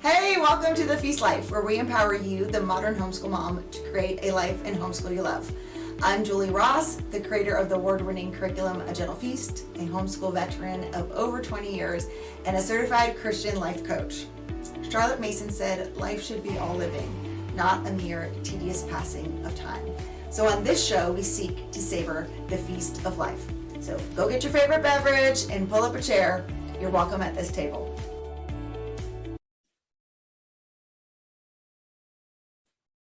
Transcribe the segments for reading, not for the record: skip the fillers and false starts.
Hey, welcome to The Feast Life, where we empower you, the modern homeschool mom, to create a life and homeschool you love. I'm Julie Ross, the creator of the award-winning curriculum, A Gentle Feast, a homeschool veteran of over 20 years, and a certified Christian life coach. Charlotte Mason said, life should be all living, not a mere tedious passing of time. So on this show, we seek to savor the feast of life. So go get your favorite beverage and pull up a chair. You're welcome at this table.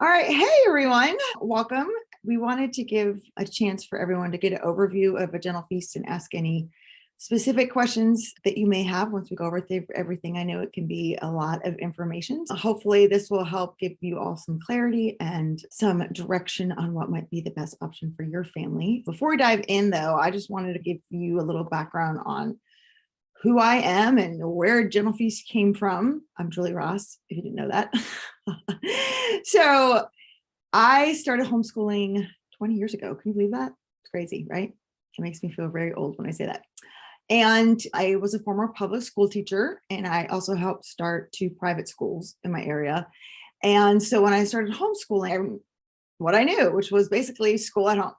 All right. Hey, everyone. Welcome. We wanted to give a chance for everyone to get an overview of A Gentle Feast and ask any specific questions that you may have once we go over everything. I know it can be a lot of information. So hopefully this will help give you all some clarity and some direction on what might be the best option for your family. Before we dive in, though, I just wanted to give you a little background on who I am and where Gentle Feast came from. I'm Julie Ross, if you didn't know that. So I started homeschooling 20 years ago. Can you believe that? It's crazy, right? It makes me feel very old when I say that. And I was a former public school teacher, and I also helped start 2 private schools in my area. And so when I started homeschooling, what I knew, which was basically school at home.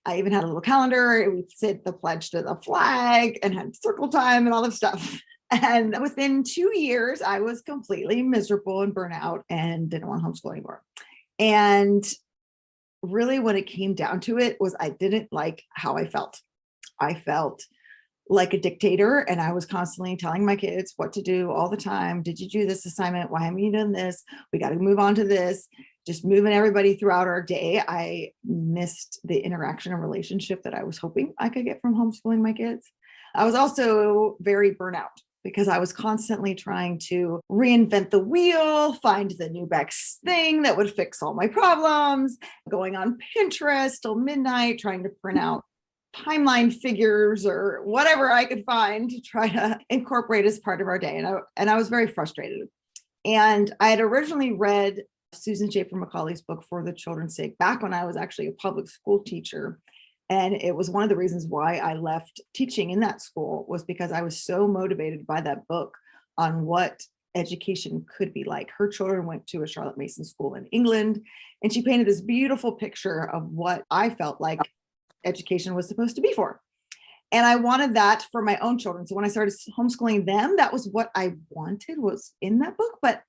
I even had a little calendar. We said the pledge to the flag and had circle time and all this stuff. And within 2 years, I was completely miserable and burnout and didn't want to homeschool anymore. And really when it came down to it was I didn't like how I felt. I felt like a dictator, and I was constantly telling my kids what to do all the time. Did you do this assignment? Why haven't you done this? We got to move on to this. Just moving everybody throughout our day. I missed the interaction and relationship that I was hoping I could get from homeschooling my kids. I was also very burnout because I was constantly trying to reinvent the wheel, find the new best thing that would fix all my problems, going on Pinterest till midnight, trying to print out timeline figures or whatever I could find to try to incorporate as part of our day. And I was very frustrated. And I had originally read Susan Schaefer Macaulay's book, For the Children's Sake, back when I was actually a public school teacher. And it was one of the reasons why I left teaching in that school, was because I was so motivated by that book on what education could be like. Her children went to a Charlotte Mason school in England, and she painted this beautiful picture of what I felt like education was supposed to be for. And I wanted that for my own children. So when I started homeschooling them, that was what I wanted was in that book. But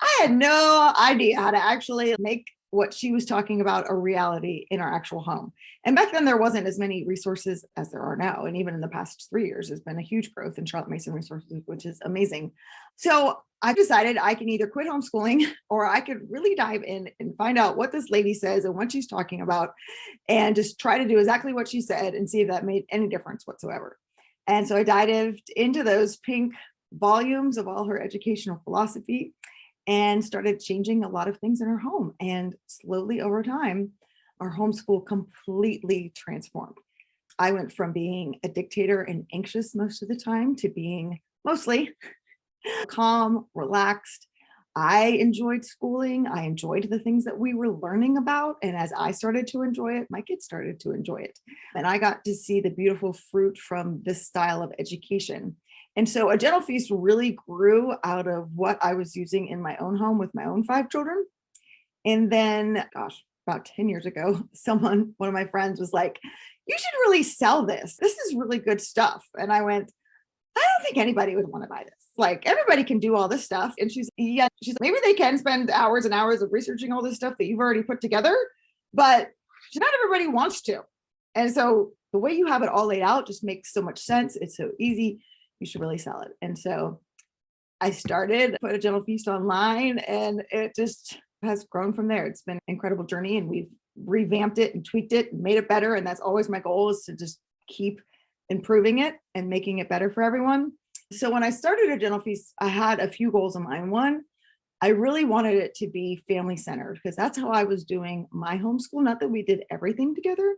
I had no idea how to actually make what she was talking about a reality in our actual home. And back then there wasn't as many resources as there are now. And even in the past 3 years, there's been a huge growth in Charlotte Mason resources, which is amazing. So I decided I can either quit homeschooling or I could really dive in and find out what this lady says and what she's talking about and just try to do exactly what she said and see if that made any difference whatsoever. And so I dived into those pink volumes of all her educational philosophy and started changing a lot of things in our home. And slowly over time, our homeschool completely transformed. I went from being a dictator and anxious most of the time to being mostly calm, relaxed. I enjoyed schooling. I enjoyed the things that we were learning about. And as I started to enjoy it, my kids started to enjoy it. And I got to see the beautiful fruit from this style of education. And so A Gentle Feast really grew out of what I was using in my own home with my own 5 children. And then, about 10 years ago, one of my friends was like, you should really sell this. This is really good stuff. And I went, I don't think anybody would want to buy this. Like, everybody can do all this stuff. And she's like, maybe they can spend hours and hours of researching all this stuff that you've already put together, but not everybody wants to. And so the way you have it all laid out just makes so much sense. It's so easy. You should really sell it. And so I started put A Gentle Feast online, and it just has grown from there. It's been an incredible journey, and we've revamped it and tweaked it and made it better. And that's always my goal, is to just keep improving it and making it better for everyone. So when I started A Gentle Feast, I had a few goals in mind. One, I really wanted it to be family centered, because that's how I was doing my homeschool. Not that we did everything together,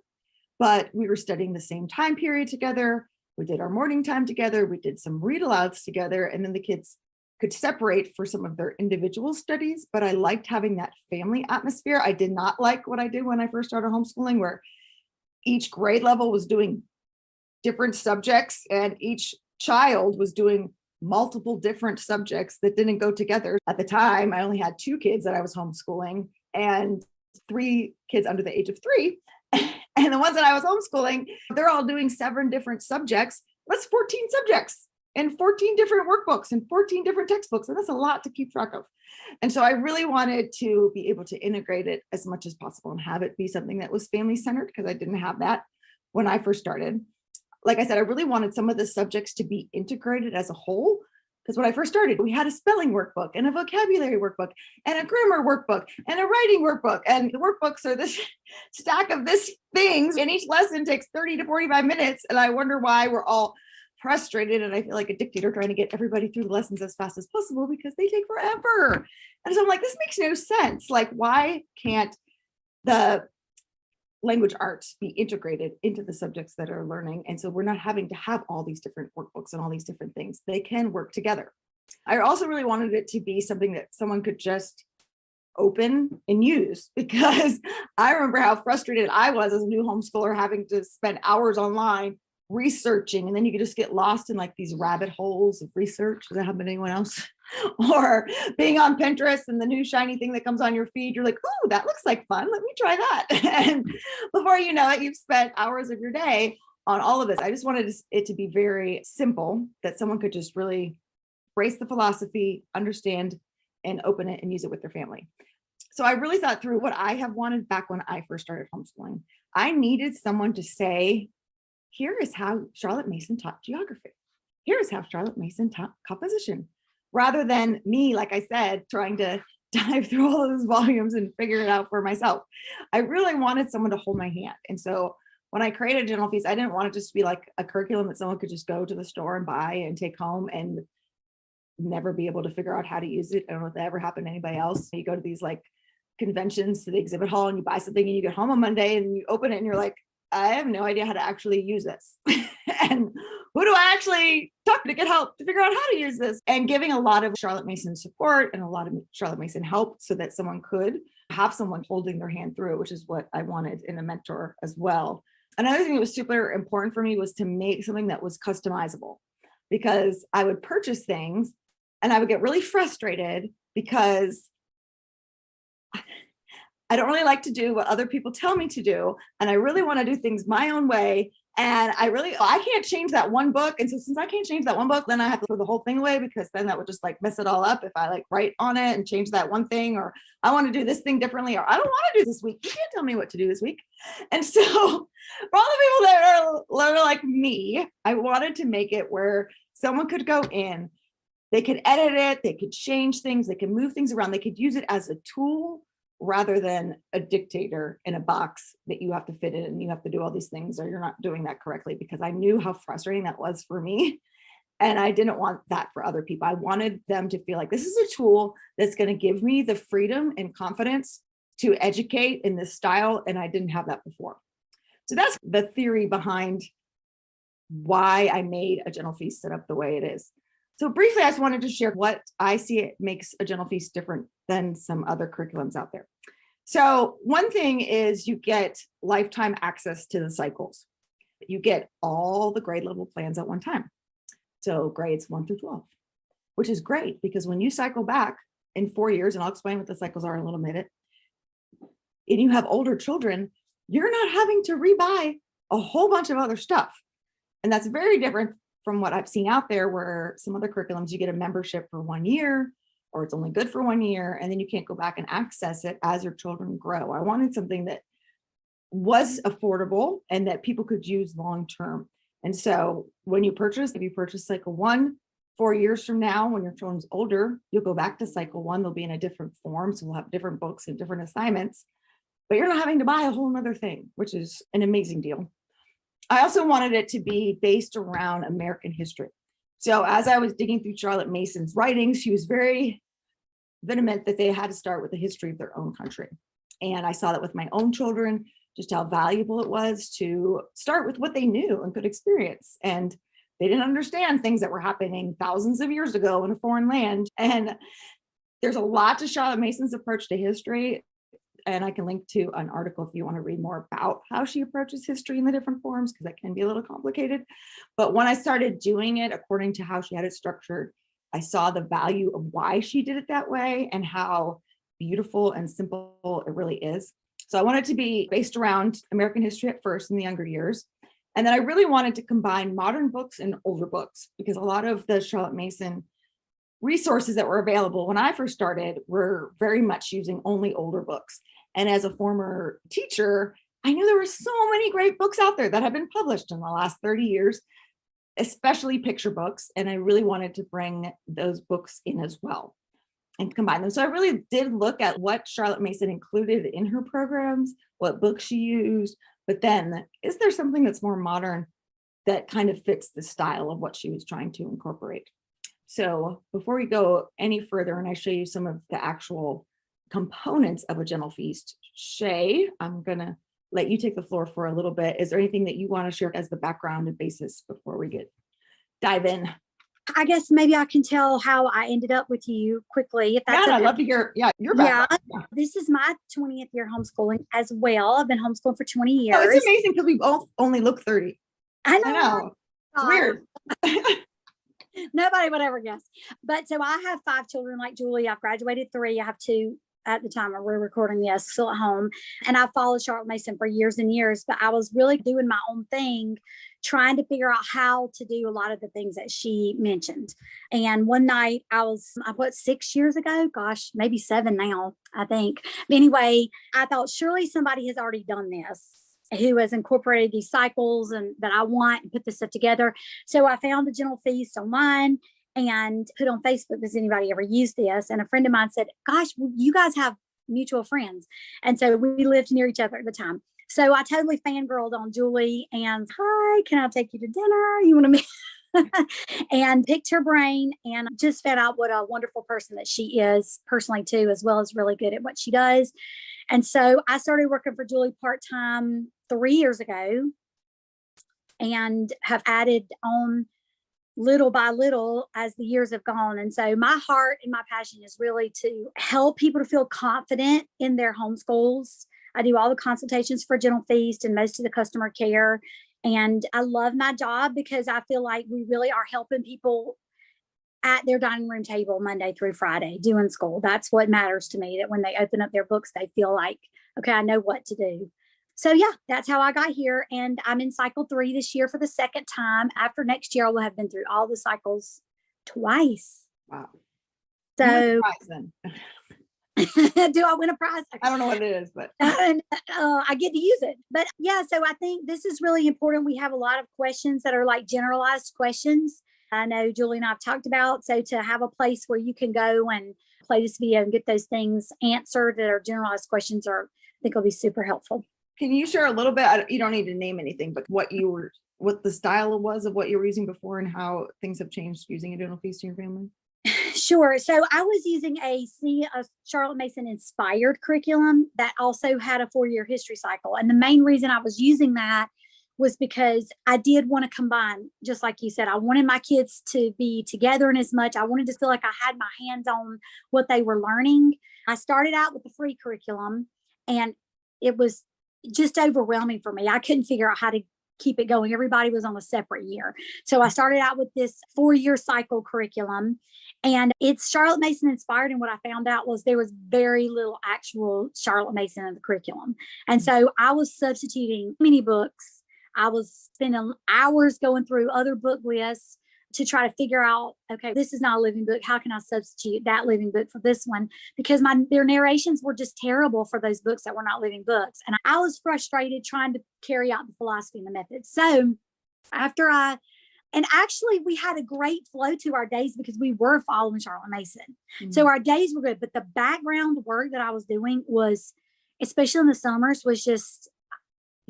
but we were studying the same time period together. We did our morning time together. We did some read alouds together, and then the kids could separate for some of their individual studies. But I liked having that family atmosphere. I did not like what I did when I first started homeschooling, where each grade level was doing different subjects and each child was doing multiple different subjects that didn't go together. At the time, I only had 2 kids that I was homeschooling and 3 kids under the age of 3. And the ones that I was homeschooling, they're all doing 7 different subjects. That's 14 subjects and 14 different workbooks and 14 different textbooks. And that's a lot to keep track of. And so I really wanted to be able to integrate it as much as possible and have it be something that was family centered, because I didn't have that when I first started. Like I said, I really wanted some of the subjects to be integrated as a whole. Because when I first started, we had a spelling workbook and a vocabulary workbook and a grammar workbook and a writing workbook. And the workbooks are this stack of this things. And each lesson takes 30 to 45 minutes. And I wonder why we're all frustrated. And I feel like a dictator trying to get everybody through the lessons as fast as possible because they take forever. And so I'm like, this makes no sense. Like, why can't the language arts be integrated into the subjects that are learning? And so we're not having to have all these different workbooks and all these different things. They can work together. I also really wanted it to be something that someone could just open and use, because I remember how frustrated I was as a new homeschooler having to spend hours online researching, and then you could just get lost in like these rabbit holes of research. Does that happen to anyone else? Or being on Pinterest and the new shiny thing that comes on your feed, you're like, oh, that looks like fun. Let me try that. And before you know it, you've spent hours of your day on all of this. I just wanted it to be very simple, that someone could just really embrace the philosophy, understand, and open it and use it with their family. So I really thought through what I have wanted back when I first started homeschooling. I needed someone to say, here is how Charlotte Mason taught geography. Here is how Charlotte Mason taught composition. Rather than me, like I said, trying to dive through all of those volumes and figure it out for myself. I really wanted someone to hold my hand. And so when I created General Feast, I didn't want it just to be like a curriculum that someone could just go to the store and buy and take home and never be able to figure out how to use it. I don't know if that ever happened to anybody else. You go to these like conventions, to the exhibit hall, and you buy something and you get home on Monday and you open it and you're like, I have no idea how to actually use this. And who do I actually talk to get help to figure out how to use this? And giving a lot of Charlotte Mason support and a lot of Charlotte Mason help so that someone could have someone holding their hand through, which is what I wanted in a mentor as well. Another thing that was super important for me was to make something that was customizable, because I would purchase things and I would get really frustrated because I don't really like to do what other people tell me to do. And I really want to do things my own way. And I can't change that one book. And so since I can't change that one book, then I have to throw the whole thing away, because then that would just like mess it all up if I like write on it and change that one thing, or I want to do this thing differently, or I don't want to do this week. You can't tell me what to do this week. And so for all the people that are like me, I wanted to make it where someone could go in, they could edit it, they could change things, they could move things around, they could use it as a tool rather than a dictator in a box that you have to fit in and you have to do all these things, or you're not doing that correctly, because I knew how frustrating that was for me. And I didn't want that for other people. I wanted them to feel like this is a tool that's going to give me the freedom and confidence to educate in this style. And I didn't have that before. So that's the theory behind why I made a Gentle Feast set up the way it is. So briefly, I just wanted to share what I see it makes a Gentle Feast different than some other curriculums out there. So one thing is you get lifetime access to the cycles. You get all the grade level plans at one time. So grades 1 through 12, which is great, because when you cycle back in 4 years, and I'll explain what the cycles are in a little minute, and you have older children, you're not having to rebuy a whole bunch of other stuff. And that's very different from what I've seen out there, where some other curriculums, you get a membership for 1 year, or it's only good for 1 year, and then you can't go back and access it as your children grow. I wanted something that was affordable and that people could use long-term. And so when you purchase, if you purchase cycle 1, 4 years from now, when your children's older, you'll go back to cycle 1, they'll be in a different form. So we'll have different books and different assignments, but you're not having to buy a whole nother thing, which is an amazing deal. I also wanted it to be based around American history. So as I was digging through Charlotte Mason's writings, she was very vehement that they had to start with the history of their own country. And I saw that with my own children, just how valuable it was to start with what they knew and could experience. And they didn't understand things that were happening thousands of years ago in a foreign land. And there's a lot to Charlotte Mason's approach to history. And I can link to an article if you want to read more about how she approaches history in the different forms, because that can be a little complicated. But when I started doing it according to how she had it structured, I saw the value of why she did it that way and how beautiful and simple it really is. So I wanted to be based around American history at first in the younger years. And then I really wanted to combine modern books and older books, because a lot of the Charlotte Mason resources that were available when I first started were very much using only older books. And as a former teacher, I knew there were so many great books out there that have been published in the last 30 years, especially picture books. And I really wanted to bring those books in as well and combine them. So I really did look at what Charlotte Mason included in her programs, what books she used, but then is there something that's more modern that kind of fits the style of what she was trying to incorporate? So before we go any further and I show you some of the actual components of a gentle feast, Shay, I'm gonna let you take the floor for a little bit. Is there anything that you want to share as the background and basis before we dive in? I guess maybe I can tell how I ended up with you quickly, if that's okay. I'd okay. love to hear, your background. Yeah, this is my 20th year homeschooling as well. I've been homeschooling for 20 years. Oh, it's amazing because we both only look 30. I know. It's weird. Nobody would ever guess. But so I have 5 children like Julie. I've graduated 3. I have 2 at the time we're recording this, still at home. And I followed Charlotte Mason for years and years, but I was really doing my own thing, trying to figure out how to do a lot of the things that she mentioned. And one night I 6 years ago, gosh, maybe 7 now, I think. But anyway, I thought surely somebody has already done this, who has incorporated these cycles and that I want and put this stuff together. So I found the Gentle Feast online and put on Facebook, does anybody ever use this? And a friend of mine said, gosh, you guys have mutual friends. And so we lived near each other at the time. So I totally fangirled on Julie and, hi, can I take you to dinner? You want to meet? And picked her brain and just found out what a wonderful person that she is personally too, as well as really good at what she does. And so I started working for Julie part-time 3 years ago and have added on little by little as the years have gone. And so my heart and my passion is really to help people to feel confident in their homeschools. I do all the consultations for Gentle Feast and most of the customer care. And I love my job because I feel like we really are helping people at their dining room table Monday through Friday doing school. That's what matters to me, that when they open up their books, they feel like, okay, I know what to do. So yeah, that's how I got here. And I'm in cycle 3 this year for the second time. After next year, I will have been through all the cycles twice. Wow. So then. do I win a prize? I don't know what it is, but I get to use it. But yeah, so I think this is really important. We have a lot of questions that are like generalized questions. I know Julie and I've talked about. So to have a place where you can go and play this video and get those things answered that are generalized questions I think will be super helpful. Can you share a little bit? You don't need to name anything, but what the style was of what you were using before and how things have changed using a Gentle Feast in your family? Sure. So I was using a Charlotte Mason inspired curriculum that also had a 4-year history cycle. And the main reason I was using that was because I did want to combine, just like you said, I wanted my kids to be together in as much. I wanted to feel like I had my hands on what they were learning. I started out with the free curriculum and it was just overwhelming for me. I couldn't figure out how to keep it going. Everybody was on a separate year. So I started out with this 4-year cycle curriculum and it's Charlotte Mason inspired. And what I found out was there was very little actual Charlotte Mason in the curriculum. And so I was substituting many books. I was spending hours going through other book lists to try to figure out, okay, this is not a living book. How can I substitute that living book for this one? Because their narrations were just terrible for those books that were not living books. And I was frustrated trying to carry out the philosophy and the method. So and actually we had a great flow to our days because we were following Charlotte Mason. Mm-hmm. So our days were good, but the background work that I was doing was, especially in the summers, was just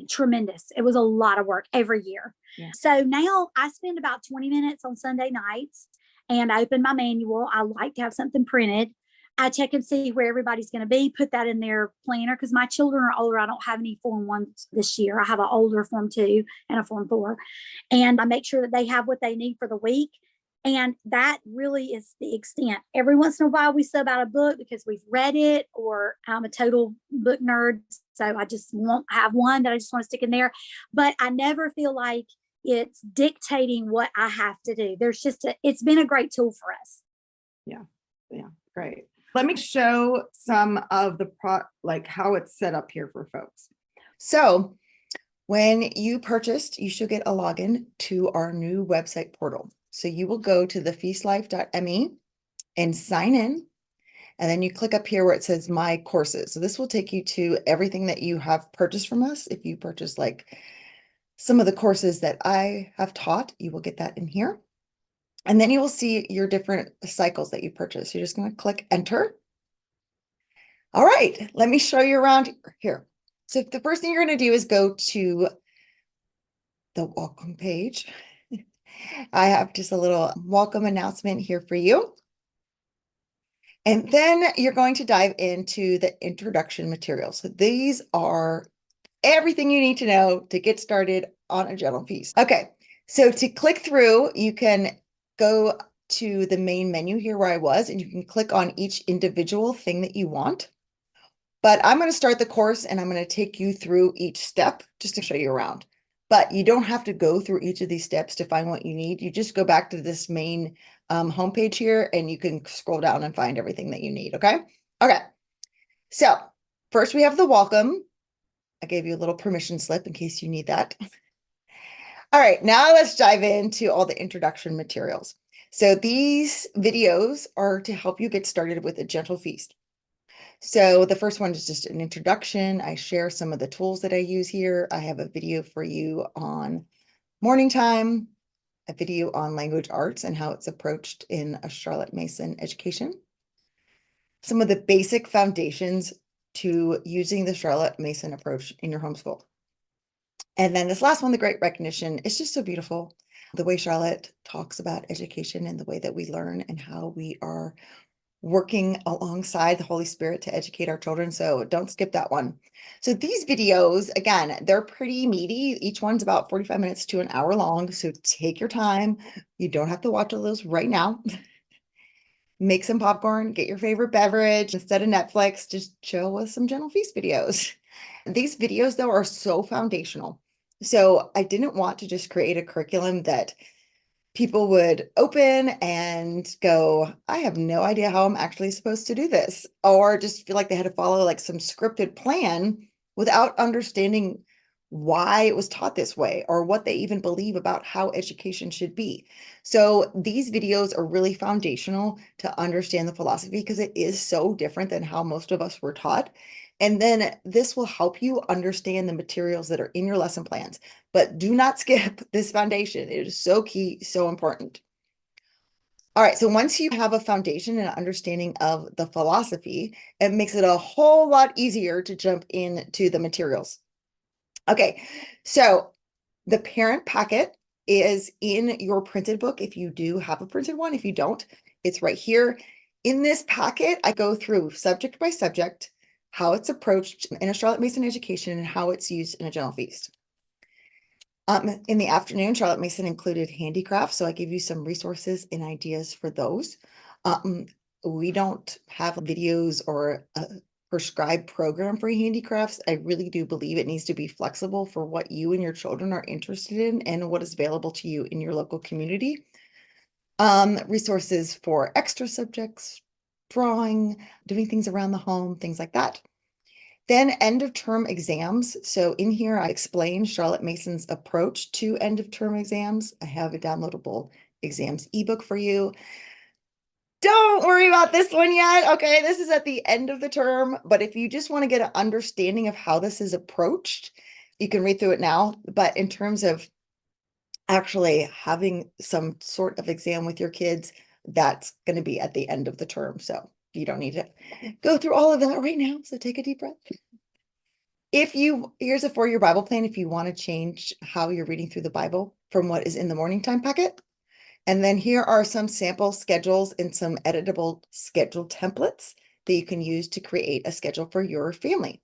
tremendous. It was a lot of work every year. Yeah. So now I spend about 20 minutes on Sunday nights and I open my manual. I like to have something printed. I check and see where everybody's going to be, put that in their planner because my children are older. I don't have any Form 1s this year. I have an older Form 2 and a Form 4. And I make sure that they have what they need for the week. And that really is the extent. Every once in a while, we sub out a book because we've read it, or I'm a total book nerd. So I just won't have one that I just want to stick in there. But I never feel like it's dictating what I have to do. It's been a great tool for us. Yeah. Yeah. Great. Let me show some of the like how it's set up here for folks. So when you purchased, you should get a login to our new website portal. So you will go to thefeastlife.me and sign in. And then you click up here where it says My Courses. So this will take you to everything that you have purchased from us. If you purchase like some of the courses that I have taught, you will get that in here. And then you will see your different cycles that you purchase. You're just going to click Enter. All right, let me show you around here. So the first thing you're going to do is go to the welcome page. I have just a little welcome announcement here for you. And then you're going to dive into the introduction materials. So these are everything you need to know to get started on a gentle feast. Okay, so to click through, you can go to the main menu here where I was, and you can click on each individual thing that you want. But I'm going to start the course and I'm going to take you through each step just to show you around. But you don't have to go through each of these steps to find what you need. You just go back to this main homepage here and you can scroll down and find everything that you need. Okay. Okay. So first we have the welcome. I gave you a little permission slip in case you need that. All right. Now let's dive into all the introduction materials. So these videos are to help you get started with a gentle feast. So the first one is just an introduction. I share some of the tools that I use here. I have a video for you on morning time, a video on language arts and how it's approached in a Charlotte Mason education. Some of the basic foundations to using the Charlotte Mason approach in your homeschool. And then this last one, the Great Recognition, is just so beautiful. The way Charlotte talks about education and the way that we learn and how we are working alongside the Holy Spirit to educate our children. So don't skip that one. So these videos, again, they're pretty meaty. Each one's about 45 minutes to an hour long. So take your time. You don't have to watch all those right now. Make some popcorn, get your favorite beverage. Instead of Netflix, just chill with some gentle feast videos. These videos, though, are so foundational. So I didn't want to just create a curriculum that people would open and go, I have no idea how I'm actually supposed to do this, or just feel like they had to follow like some scripted plan without understanding why it was taught this way or what they even believe about how education should be. So these videos are really foundational to understand the philosophy because it is so different than how most of us were taught. And then this will help you understand the materials that are in your lesson plans. But do not skip this foundation. It is so key, so important. All right, so once you have a foundation and understanding of the philosophy, it makes it a whole lot easier to jump into the materials. Okay, so the parent packet is in your printed book if you do have a printed one. If you don't, it's right here. In this packet, I go through subject by subject, how it's approached in a Charlotte Mason education and how it's used in a gentle feast. In the afternoon, Charlotte Mason included handicrafts, so I give you some resources and ideas for those. We don't have videos or a prescribed program for handicrafts. I really do believe it needs to be flexible for what you and your children are interested in and what is available to you in your local community. Resources for extra subjects, drawing, doing things around the home, things like that. Then end of term exams. So in here, I explain Charlotte Mason's approach to end of term exams. I have a downloadable exams ebook for you. Don't worry about this one yet. Okay, this is at the end of the term. But if you just want to get an understanding of how this is approached, you can read through it now. But in terms of actually having some sort of exam with your kids, that's going to be at the end of the term. So you don't need to go through all of that right now. So take a deep breath. Here's a 4-year Bible plan if you want to change how you're reading through the Bible from what is in the morning time packet. And then here are some sample schedules and some editable schedule templates that you can use to create a schedule for your family.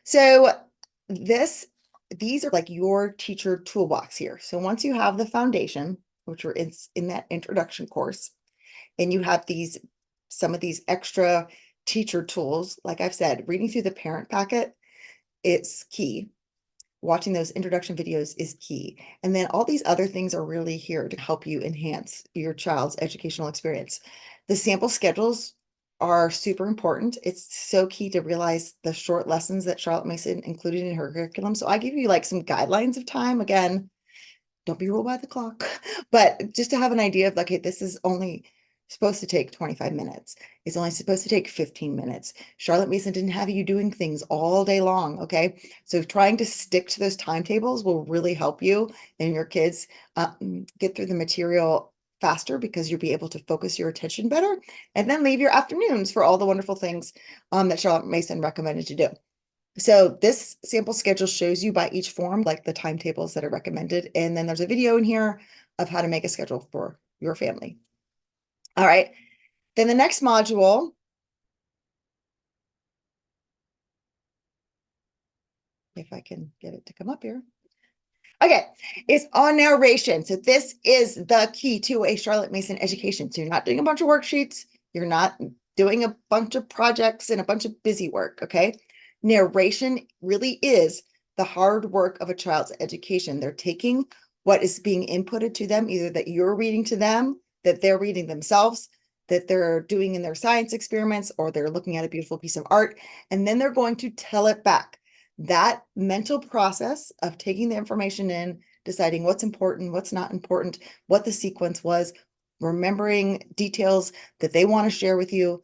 So these are like your teacher toolbox here. So once you have the foundation, which are in that introduction course. And you have some of these extra teacher tools. Like I've said, reading through the parent packet, it's key. Watching those introduction videos is key. And then all these other things are really here to help you enhance your child's educational experience. The sample schedules are super important. It's so key to realize the short lessons that Charlotte Mason included in her curriculum. So I give you like some guidelines of time. Again, don't be ruled by the clock, but just to have an idea of like, okay, this is only supposed to take 25 minutes. It's only supposed to take 15 minutes. Charlotte Mason didn't have you doing things all day long. Okay. So trying to stick to those timetables will really help you and your kids get through the material faster, because you'll be able to focus your attention better, and then leave your afternoons for all the wonderful things that Charlotte Mason recommended you do. So this sample schedule shows you by each form, like the timetables that are recommended. And then there's a video in here of how to make a schedule for your family. All right. Then the next module, if I can get it to come up here. Okay, it's on narration. So this is the key to a Charlotte Mason education. So you're not doing a bunch of worksheets. You're not doing a bunch of projects and a bunch of busy work. Okay. Narration really is the hard work of a child's education. They're taking what is being inputted to them, either that you're reading to them, that they're reading themselves, that they're doing in their science experiments, or they're looking at a beautiful piece of art, and then they're going to tell it back. That mental process of taking the information in, deciding what's important, what's not important, what the sequence was, remembering details that they want to share with you,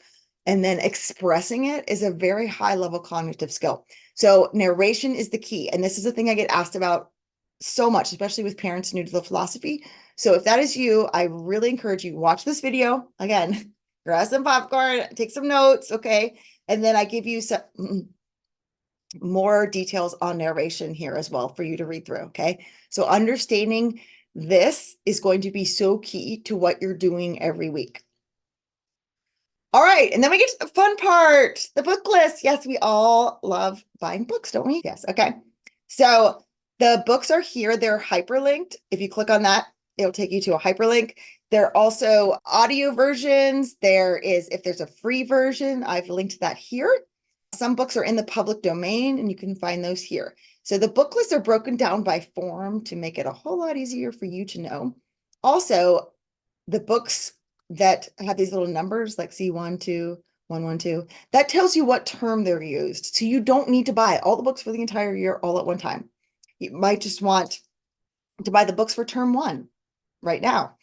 and then expressing it is a very high level cognitive skill. So narration is the key. And this is the thing I get asked about so much, especially with parents new to the philosophy. So if that is you, I really encourage you, watch this video. Again, grab some popcorn, take some notes, okay? And then I give you some more details on narration here as well for you to read through, okay? So understanding this is going to be so key to what you're doing every week. All right, and then we get to the fun part, the book list. Yes, we all love buying books, don't we? Yes, okay. So the books are here. They're hyperlinked. If you click on that, it'll take you to a hyperlink. There are also audio versions. If there's a free version, I've linked that here. Some books are in the public domain, and you can find those here. So the book lists are broken down by form to make it a whole lot easier for you to know. Also, the books that have these little numbers like C1, 2, 1, 1, 2, that tells you what term they're used. So you don't need to buy all the books for the entire year all at one time. You might just want to buy the books for term 1 right now.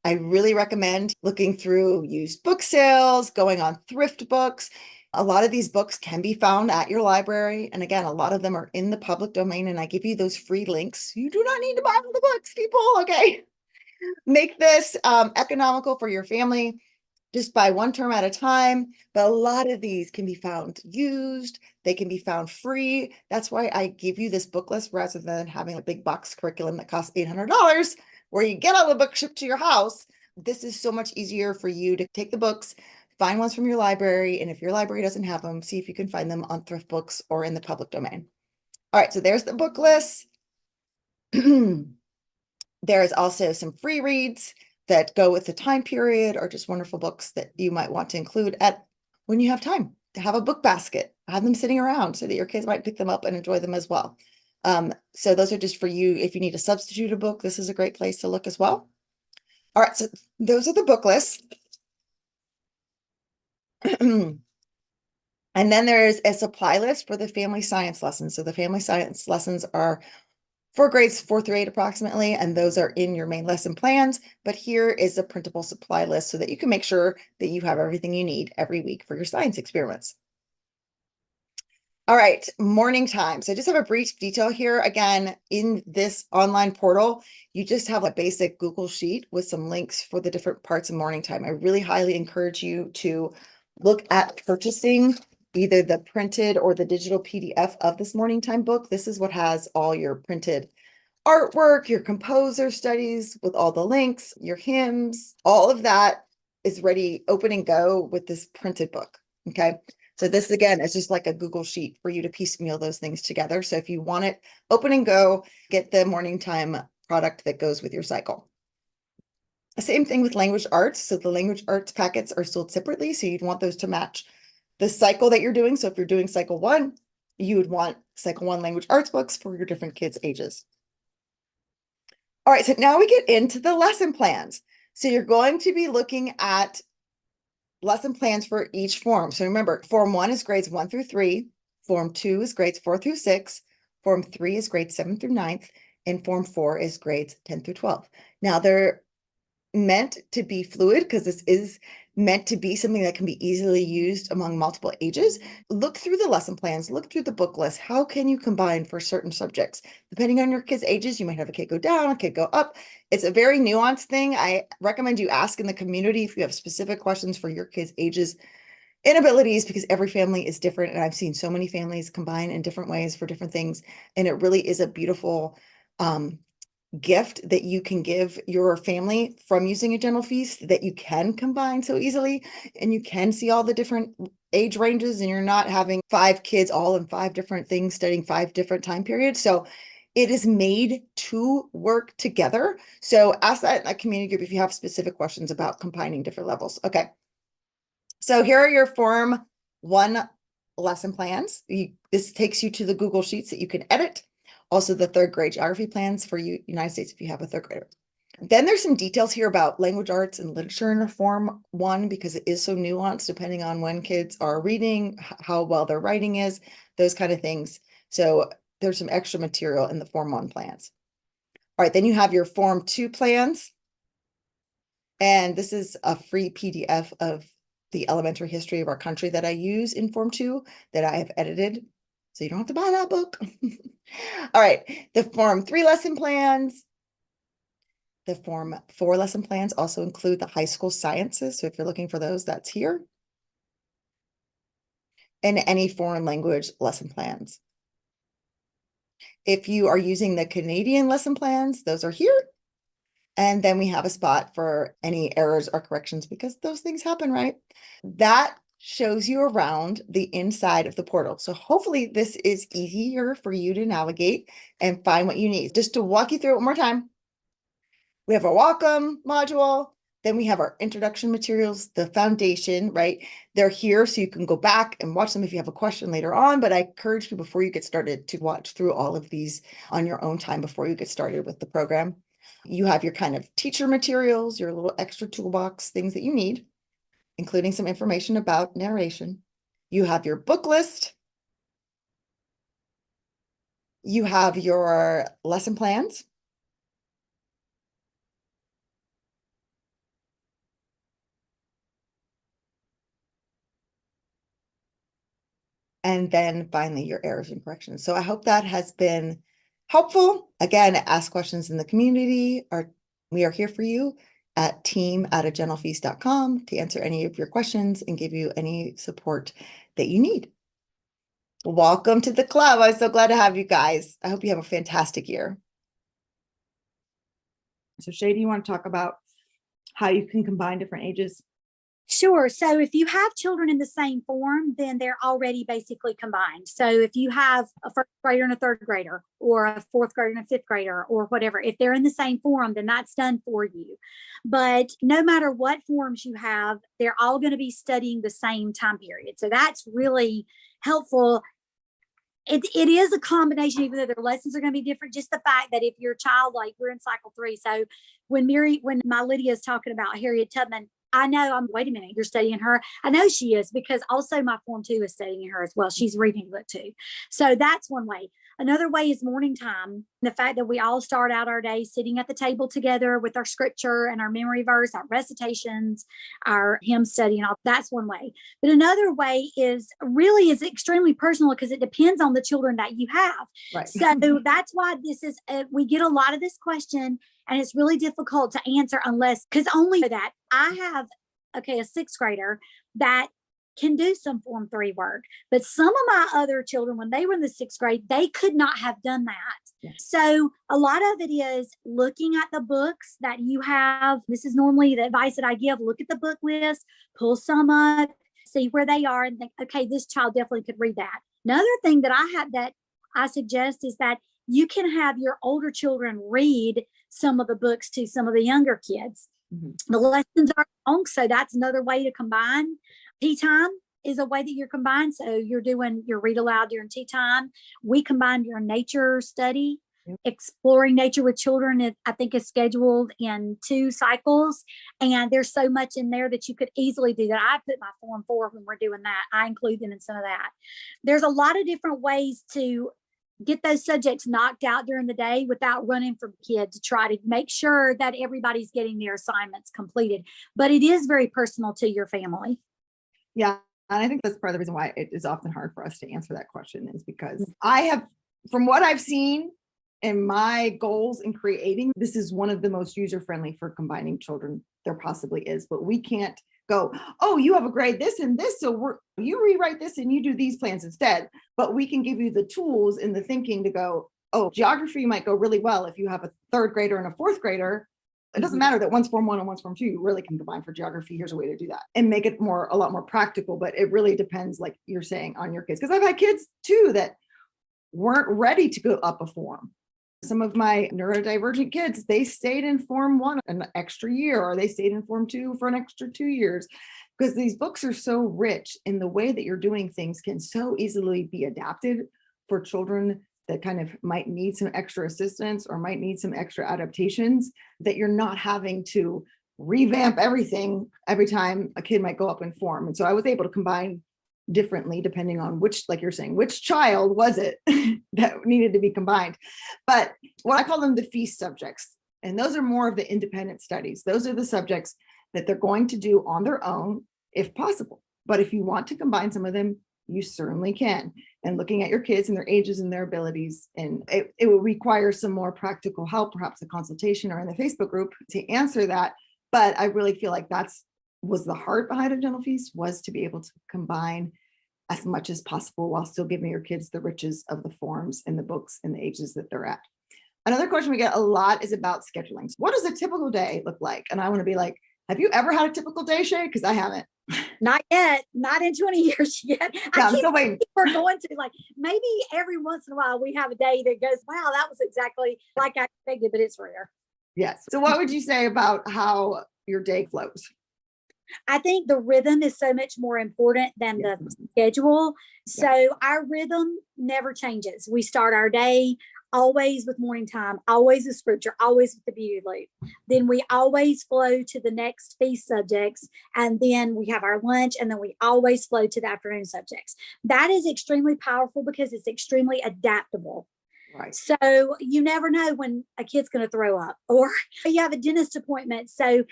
I really recommend looking through used book sales, going on thrift books. A lot of these books can be found at your library. And again, a lot of them are in the public domain, and I give you those free links. You do not need to buy all the books, people, okay? Make this economical for your family. Just buy one term at a time. But a lot of these can be found used. They can be found free. That's why I give you this book list rather than having a big box curriculum that costs $800 where you get all the books shipped to your house. This is so much easier for you to take the books, find ones from your library. And if your library doesn't have them, see if you can find them on thrift books or in the public domain. All right, so there's the book list. There's also some free reads that go with the time period, or just wonderful books that you might want to include when you have time to have a book basket, have them sitting around so that your kids might pick them up and enjoy them as well. So those are just for you. If you need to substitute a book, this is a great place to look as well. All right, so those are the book lists. And then there's a supply list for the family science lessons. So the family science lessons are for grades 4 through 8 approximately, and those are in your main lesson plans. But here is a printable supply list so that you can make sure that you have everything you need every week for your science experiments. All right, morning time. So I just have a brief detail here. Again, in this online portal, you just have a basic Google sheet with some links for the different parts of morning time. I really highly encourage you to look at purchasing either the printed or the digital PDF of this morning time book. This is what has all your printed artwork, your composer studies with all the links, your hymns, all of that is ready, open and go with this printed book. Okay. So this again is just like a Google sheet for you to piecemeal those things together. So if you want it open and go, get the morning time product that goes with your cycle. Same thing with language arts. So the language arts packets are sold separately. So you'd want those to match the cycle that you're doing. So if you're doing cycle 1, you would want cycle 1 language arts books for your different kids' ages. All right, so now we get into the lesson plans. So you're going to be looking at lesson plans for each form. So remember, form 1 is grades 1 through 3, form 2 is grades 4 through 6, form 3 is grades 7 through 9th, and form 4 is grades 10 through 12. Now they're meant to be fluid because this is meant to be something that can be easily used among multiple ages. Look through the lesson plans, look through the book list. How can you combine for certain subjects? Depending on your kids' ages, you might have a kid go down, a kid go up. It's a very nuanced thing. I recommend you ask in the community if you have specific questions for your kids' ages and abilities, because every family is different. And I've seen so many families combine in different ways for different things. And it really is a beautiful gift that you can give your family from using a general feast that you can combine so easily, and you can see all the different age ranges, and you're not having 5 kids all in 5 different things studying 5 different time periods. So it is made to work together. So ask that in a community group if you have specific questions about combining different levels. Okay. So here are your form 1 lesson plans. This takes you to the Google Sheets that you can edit. Also the 3rd grade geography plans for you, United States, if you have a 3rd grader. Then there's some details here about language arts and literature in form 1, because it is so nuanced depending on when kids are reading, how well their writing is, those kind of things. So there's some extra material in the form 1 plans. All right, then you have your form 2 plans. And this is a free PDF of the elementary history of our country that I use in form 2 that I have edited. So you don't have to buy that book. All right, the form 3 lesson plans. The form 4 lesson plans also include the high school sciences. So if you're looking for those, that's here. And any foreign language lesson plans. If you are using the Canadian lesson plans, those are here. And then we have a spot for any errors or corrections, because those things happen, right? That shows you around the inside of the portal. So hopefully this is easier for you to navigate and find what you need. Just to walk you through it one more time. We have our welcome module. Then we have our introduction materials, the foundation, right? They're here so you can go back and watch them if you have a question later on. But I encourage you, before you get started, to watch through all of these on your own time before you get started with the program. You have your kind of teacher materials, your little extra toolbox, things that you need, including some information about narration. You have your book list. You have your lesson plans. And then finally, your errors and corrections. So I hope that has been helpful. Again, ask questions in the community. We are here for you at team@agentlefeast.com to answer any of your questions and give you any support that you need. Welcome to the club. I'm so glad to have you guys. I hope you have a fantastic year. So Shay, do you want to talk about how you can combine different ages? Sure. So if you have children in the same form, then they're already basically combined. So if you have a 1st grader and a 3rd grader, or a 4th grader and a 5th grader, or whatever, if they're in the same form, then that's done for you. But no matter what forms you have, they're all going to be studying the same time period. So that's really helpful. It is a combination, even though their lessons are going to be different. Just the fact that if your child, like we're in cycle 3, so when my Lydia is talking about Harriet Tubman, I know wait a minute, you're studying her. I know she is, because also my form 2 is studying her as well. She's reading the book too. So that's one way. Another way is morning time. The fact that we all start out our day sitting at the table together with our scripture and our memory verse, our recitations, our hymn study, and all. That's one way. But another way is extremely personal, because it depends on the children that you have. Right. So that's why this is, we get a lot of this question, and it's really difficult to answer because only that I have, a 6th grader that can do some form 3 work, but some of my other children, when they were in the 6th grade, they could not have done that. Yeah. So a lot of it is looking at the books that you have. This is normally the advice that I give. Look at the book list, pull some up, see where they are, and think, okay, this child definitely could read that. Another thing that I suggest is that you can have your older children read some of the books to some of the younger kids. Mhm. The lessons are long, so that's another way to combine. Tea time is a way that you're combined. So you're doing your read aloud during tea time. We combined your nature study. Yep. Exploring nature with children, I think, is scheduled in 2 cycles. And there's so much in there that you could easily do that. I put my Form 4 when we're doing that. I include them in some of that. There's a lot of different ways to get those subjects knocked out during the day without running from kid to try to make sure that everybody's getting their assignments completed. But it is very personal to your family. Yeah. And I think that's part of the reason why it is often hard for us to answer that question, is because I have, from what I've seen and my goals in creating, this is one of the most user-friendly for combining children there possibly is. But we can't go, oh, you have a grade this and this, so you rewrite this and you do these plans instead. But we can give you the tools and the thinking to go, oh, geography might go really well if you have a 3rd grader and a 4th grader. It doesn't matter that one's Form 1 and one's Form 2. You really can combine for geography. Here's a way to do that and make it a lot more practical. But it really depends, like you're saying, on your kids. Because I've had kids too that weren't ready to go up a form. Some of my neurodivergent kids, they stayed in Form 1 an extra year, or they stayed in Form 2 for an extra 2 years, because these books are so rich in the way that you're doing things can so easily be adapted for children that kind of might need some extra assistance or might need some extra adaptations, that you're not having to revamp everything every time a kid might go up in form. And so I was able to combine differently depending on which, like you're saying, which child was it that needed to be combined. But what I call them the feast subjects, and those are more of the independent studies. Those are the subjects that they're going to do on their own if possible. But if you want to combine some of them, you certainly can. And looking at your kids and their ages and their abilities, and it will require some more practical help, perhaps a consultation or in the Facebook group to answer that. But I really feel like was the heart behind a Gentle Feast, was to be able to combine as much as possible while still giving your kids the riches of the forms and the books and the ages that they're at. Another question we get a lot is about scheduling. So what does a typical day look like? And I want to be like, have you ever had a typical day, Shay? Because I haven't. Not yet, not in 20 years yet. Yeah, I'm still waiting. We're going to, like, maybe every once in a while we have a day that goes, wow, that was exactly like I expected, but it's rare. Yes. So what would you say about how your day flows? I think the rhythm is so much more important than the schedule. So our rhythm never changes. We start our day always with morning time, always with scripture, always with the beauty loop. Then we always flow to the next feast subjects. And then we have our lunch, and then we always flow to the afternoon subjects. That is extremely powerful because it's extremely adaptable. Right. So you never know when a kid's going to throw up or you have a dentist appointment. So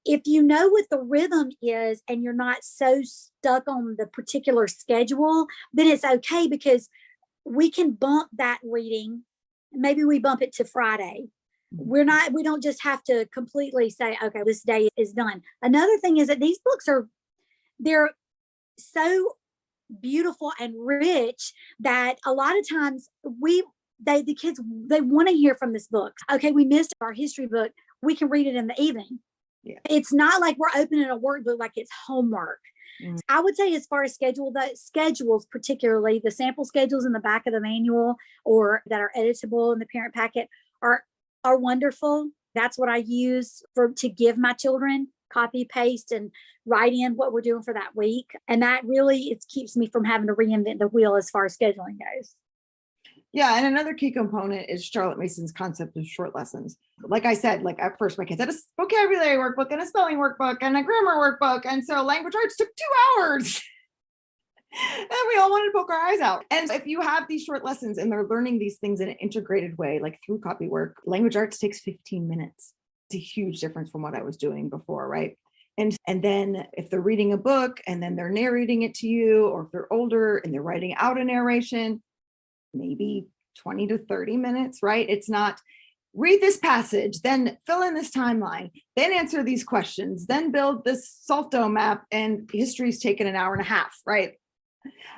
if you know what the rhythm is and you're not so stuck on the particular schedule, then it's okay, because we can bump that reading. Maybe we bump it to Friday. We don't just have to completely say, okay, this day is done. Another thing is that these books they're so beautiful and rich that a lot of times the kids, they want to hear from this book. Okay, we missed our history book. We can read it in the evening. Yeah. It's not like we're opening a workbook like it's homework. I would say, as far as schedules, particularly the sample schedules in the back of the manual or that are editable in the parent packet are wonderful. That's what I use to give my children, copy, paste, and write in what we're doing for that week. And that really, it keeps me from having to reinvent the wheel as far as scheduling goes. Yeah. And another key component is Charlotte Mason's concept of short lessons. Like I said, like at first my kids had a vocabulary workbook and a spelling workbook and a grammar workbook. And so language arts took 2 hours. And we all wanted to poke our eyes out. And if you have these short lessons and they're learning these things in an integrated way, like through copy work, language arts takes 15 minutes. It's a huge difference from what I was doing before, right? And then if they're reading a book and then they're narrating it to you, or if they're older and they're writing out a narration, maybe 20 to 30 minutes, right? It's not read this passage, then fill in this timeline, then answer these questions, then build this salto map, and history's taken an hour and a half, right?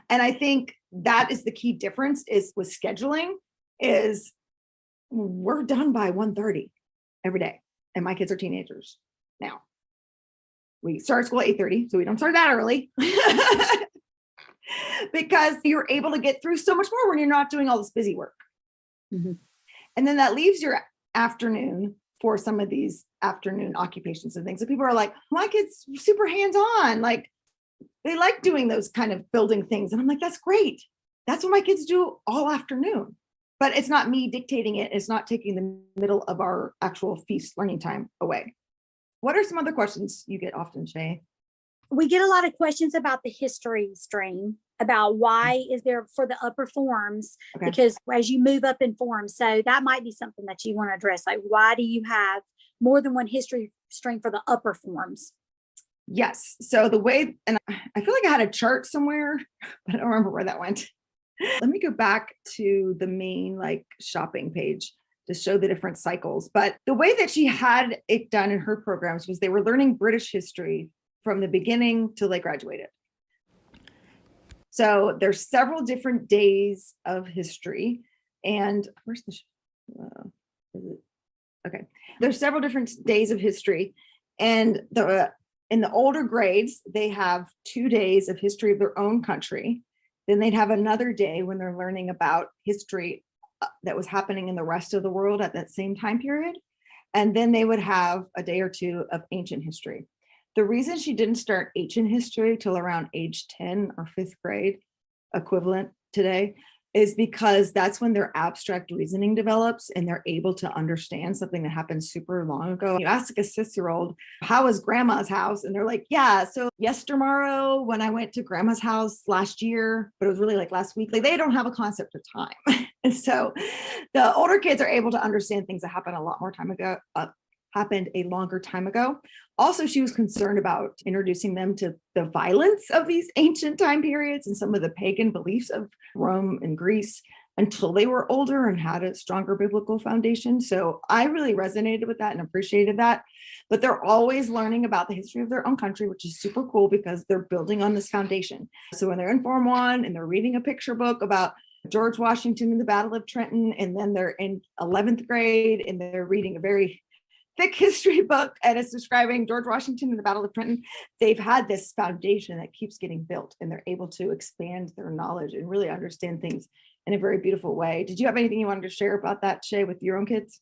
And I think that is the key difference is with scheduling is we're done by 1:30 every day. And my kids are teenagers now. We start school at 8:30, so we don't start that early. Because you're able to get through so much more when you're not doing all this busy work. And then that leaves your afternoon for some of these afternoon occupations and things. So people are like, my kid's super hands-on. Like they like doing those kind of building things. And I'm like, that's great. That's what my kids do all afternoon. But it's not me dictating it. It's not taking the middle of our actual feast learning time away. What are some other questions you get often, Shay? We get a lot of questions about the history stream, about why is there for the upper forms, Okay. because as you move up in forms, so that might be something that you want to address. Like, why do you have more than one history stream for the upper forms? Yes. So the way, and I feel like I had a chart somewhere, but I don't remember where that went. Let me go back to the main like shopping page to show the different cycles. But the way that she had it done in her programs was they were learning British history from the beginning till they graduated. So there's several different days of history. And where's the, okay. There's several different days of history. And in the older grades, they have 2 days of history of their own country. Then they'd have another day when they're learning about history that was happening in the rest of the world at that same time period. And then they would have a day or two of ancient history. The reason she didn't start ancient history till around age 10 or 5th grade, equivalent today, is because that's when their abstract reasoning develops and they're able to understand something that happened super long ago. You ask a 6-year-old, how was grandma's house? And they're like, yeah, so yestermorrow when I went to grandma's house last year, but it was really like last week, like they don't have a concept of time. And so the older kids are able to understand things that happened a lot more time ago, happened a longer time ago. Also, she was concerned about introducing them to the violence of these ancient time periods and some of the pagan beliefs of Rome and Greece until they were older and had a stronger biblical foundation. So I really resonated with that and appreciated that. But they're always learning about the history of their own country, which is super cool because they're building on this foundation. So when they're in Form 1 and they're reading a picture book about George Washington and the Battle of Trenton, and then they're in 11th grade and they're reading a very thick history book and it's describing George Washington and the Battle of Trenton, they've had this foundation that keeps getting built and they're able to expand their knowledge and really understand things in a very beautiful way. Did you have anything you wanted to share about that, Shay, with your own kids?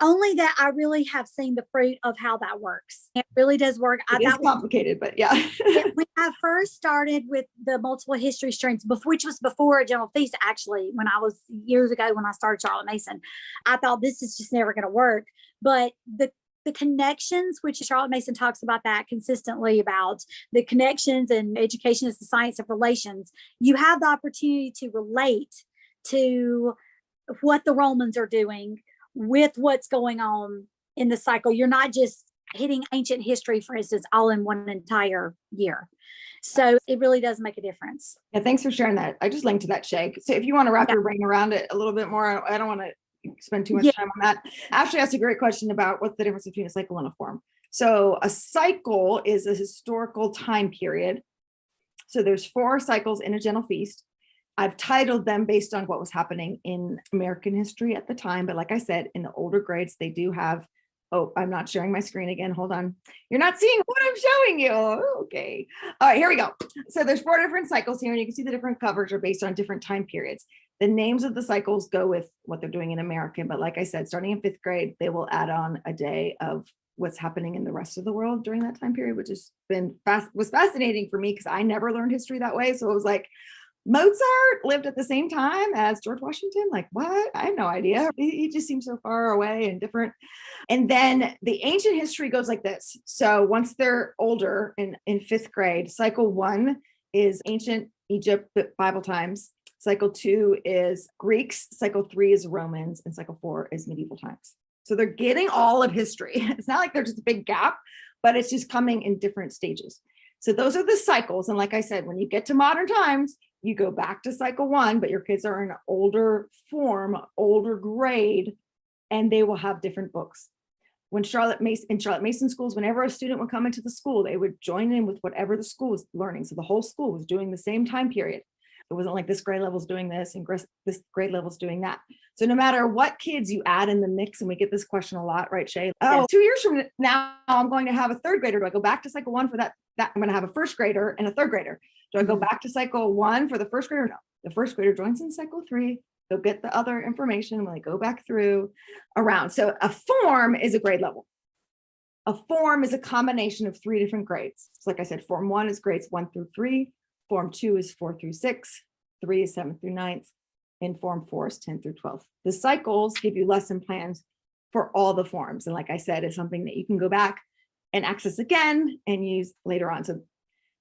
Only that I really have seen the fruit of how that works. It really does work. It's complicated, but yeah. When I first started with the multiple history streams, which was before a general feast, actually, when I was years ago when I started Charlotte Mason, I thought this is just never going to work. But the connections, which Charlotte Mason talks about that consistently, about the connections, and education is the science of relations. You have the opportunity to relate to what the Romans are doing with what's going on in the cycle. You're not just hitting ancient history, for instance, all in one entire year. So it really does make a difference. Yeah, thanks for sharing that. I just linked to that, Shay. So if you want to wrap your brain around it a little bit more, I don't want to spend too much time on that. Ashley asked a great question about what's the difference between a cycle and a form. So a cycle is a historical time period. So there's 4 cycles in a general feast. I've titled them based on what was happening in American history at the time. But like I said, in the older grades, they do have, oh, I'm not sharing my screen again. Hold on. You're not seeing what I'm showing you. Okay. All right, here we go. So there's 4 different cycles here, and you can see the different covers are based on different time periods. The names of the cycles go with what they're doing in American. But like I said, starting in 5th grade, they will add on a day of what's happening in the rest of the world during that time period, which was fascinating for me because I never learned history that way. So it was like, Mozart lived at the same time as George Washington. Like, what? I had no idea. He just seems so far away and different. And then the ancient history goes like this. So once they're older in 5th grade, cycle 1 is ancient Egypt, Bible times. Cycle 2 is Greeks. Cycle 3 is Romans. And cycle 4 is medieval times. So they're getting all of history. It's not like there's just a big gap, but it's just coming in different stages. So those are the cycles. And like I said, when you get to modern times, you go back to cycle 1, but your kids are in an older form, older grade, and they will have different books. When Charlotte Mason schools, whenever a student would come into the school, they would join in with whatever the school was learning. So the whole school was doing the same time period. It wasn't like this grade level's doing this and this grade level's doing that. So no matter what kids you add in the mix, and we get this question a lot, right, Shay? Oh, yes. 2 years from now, I'm going to have a 3rd grader. Do I go back to cycle 1 for that? I'm going to have a 1st grader and a 3rd grader. Do I go back to cycle 1 for the 1st grader? No. The 1st grader joins in cycle 3. They'll get the other information when they go back through around. So a form is a grade level. A form is a combination of 3 different grades. So like I said, form 1 is grades 1 through 3, form 2 is 4 through 6, 3 is 7 through 9th, and form 4 is 10 through 12. The cycles give you lesson plans for all the forms. And like I said, it's something that you can go back and access again and use later on. So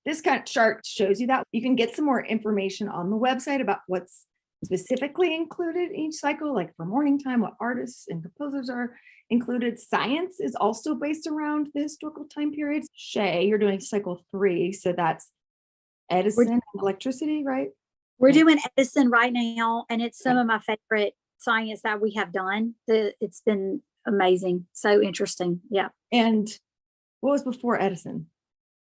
this kind of chart shows you that. You can get some more information on the website about what's specifically included each cycle, like for morning time, what artists and composers are included. Science is also based around the historical time periods. Shay, you're doing cycle 3, so that's Edison and electricity, right? We're doing Edison right now, and it's some of my favorite science that we have done. It's been amazing. So interesting. Yeah. And what was before Edison?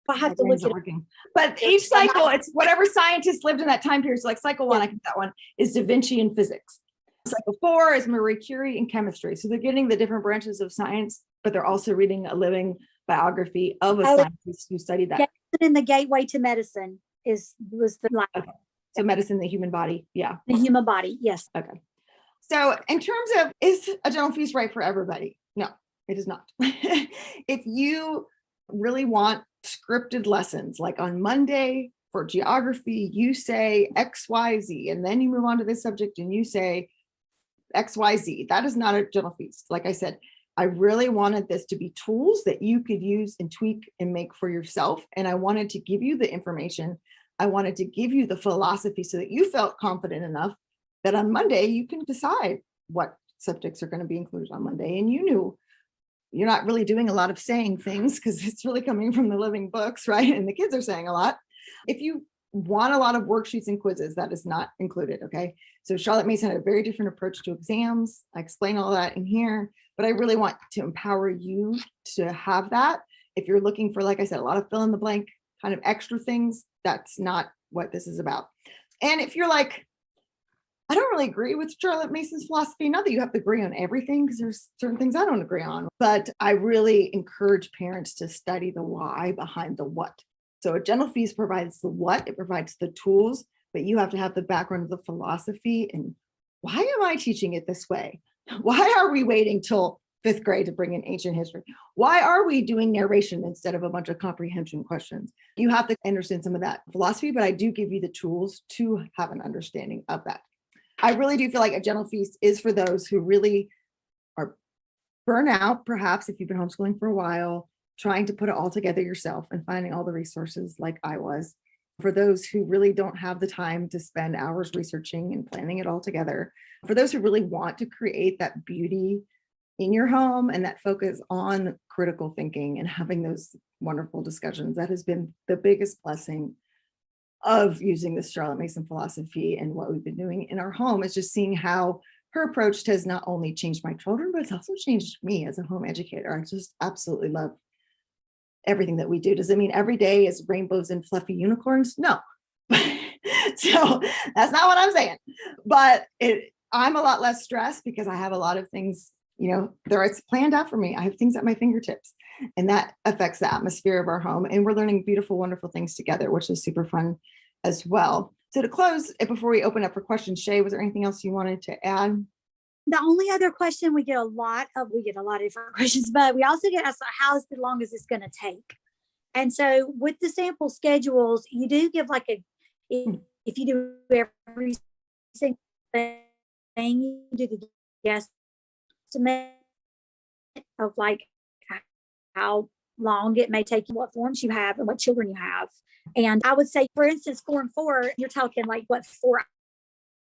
I have to look at it. But each cycle, it's whatever scientists lived in that time period. So like cycle 1, I think that one is Da Vinci in physics. Cycle 4 is Marie Curie in chemistry. So they're getting the different branches of science, but they're also reading a living biography of a scientist who studied that. And the gateway to medicine was the life. Okay. So medicine, the human body. Yeah. The human body. Yes. Okay. So in terms of, is a general feast right for everybody? No, it is not. If you really want scripted lessons, like on Monday for geography, you say XYZ, and then you move on to this subject and you say XYZ. That is not a general feast. Like I said, I really wanted this to be tools that you could use and tweak and make for yourself. And I wanted to give you the information. I wanted to give you the philosophy so that you felt confident enough that on Monday you can decide what subjects are going to be included on Monday. And you knew you're not really doing a lot of saying things because it's really coming from the living books, right? And the kids are saying a lot. If you want a lot of worksheets and quizzes, that is not included, okay? So Charlotte Mason had a very different approach to exams. I explain all that in here, but I really want to empower you to have that. If you're looking for, like I said, a lot of fill in the blank kind of extra things, that's not what this is about. And if you're like, I don't really agree with Charlotte Mason's philosophy, not that you have to agree on everything, because there's certain things I don't agree on, but I really encourage parents to study the why behind the what. So a general feast provides the what, it provides the tools, but you have to have the background of the philosophy and why am I teaching it this way? Why are we waiting till 5th grade to bring in ancient history? Why are we doing narration instead of a bunch of comprehension questions? You have to understand some of that philosophy, but I do give you the tools to have an understanding of that. I really do feel like a general feast is for those who really are burnout, perhaps if you've been homeschooling for a while, trying to put it all together yourself and finding all the resources like I was. For those who really don't have the time to spend hours researching and planning it all together. For those who really want to create that beauty in your home and that focus on critical thinking and having those wonderful discussions, that has been the biggest blessing of using the Charlotte Mason philosophy. And what we've been doing in our home is just seeing how her approach has not only changed my children, but it's also changed me as a home educator. I just absolutely love everything that we do. Does it mean every day is rainbows and fluffy unicorns? No. So that's not what I'm saying. But I'm a lot less stressed because I have a lot of things, it's planned out for me. I have things at my fingertips, and that affects the atmosphere of our home. And we're learning beautiful, wonderful things together, which is super fun as well. So to close, before we open up for questions, Shay, was there anything else you wanted to add? The only other question we get a lot of different questions, but we also get asked, how long is this going to take? And so with the sample schedules, you do give if you do every single thing, you do the guesstimate of how long it may take you, what forms you have and what children you have. And I would say, for instance, form 4, you're talking 4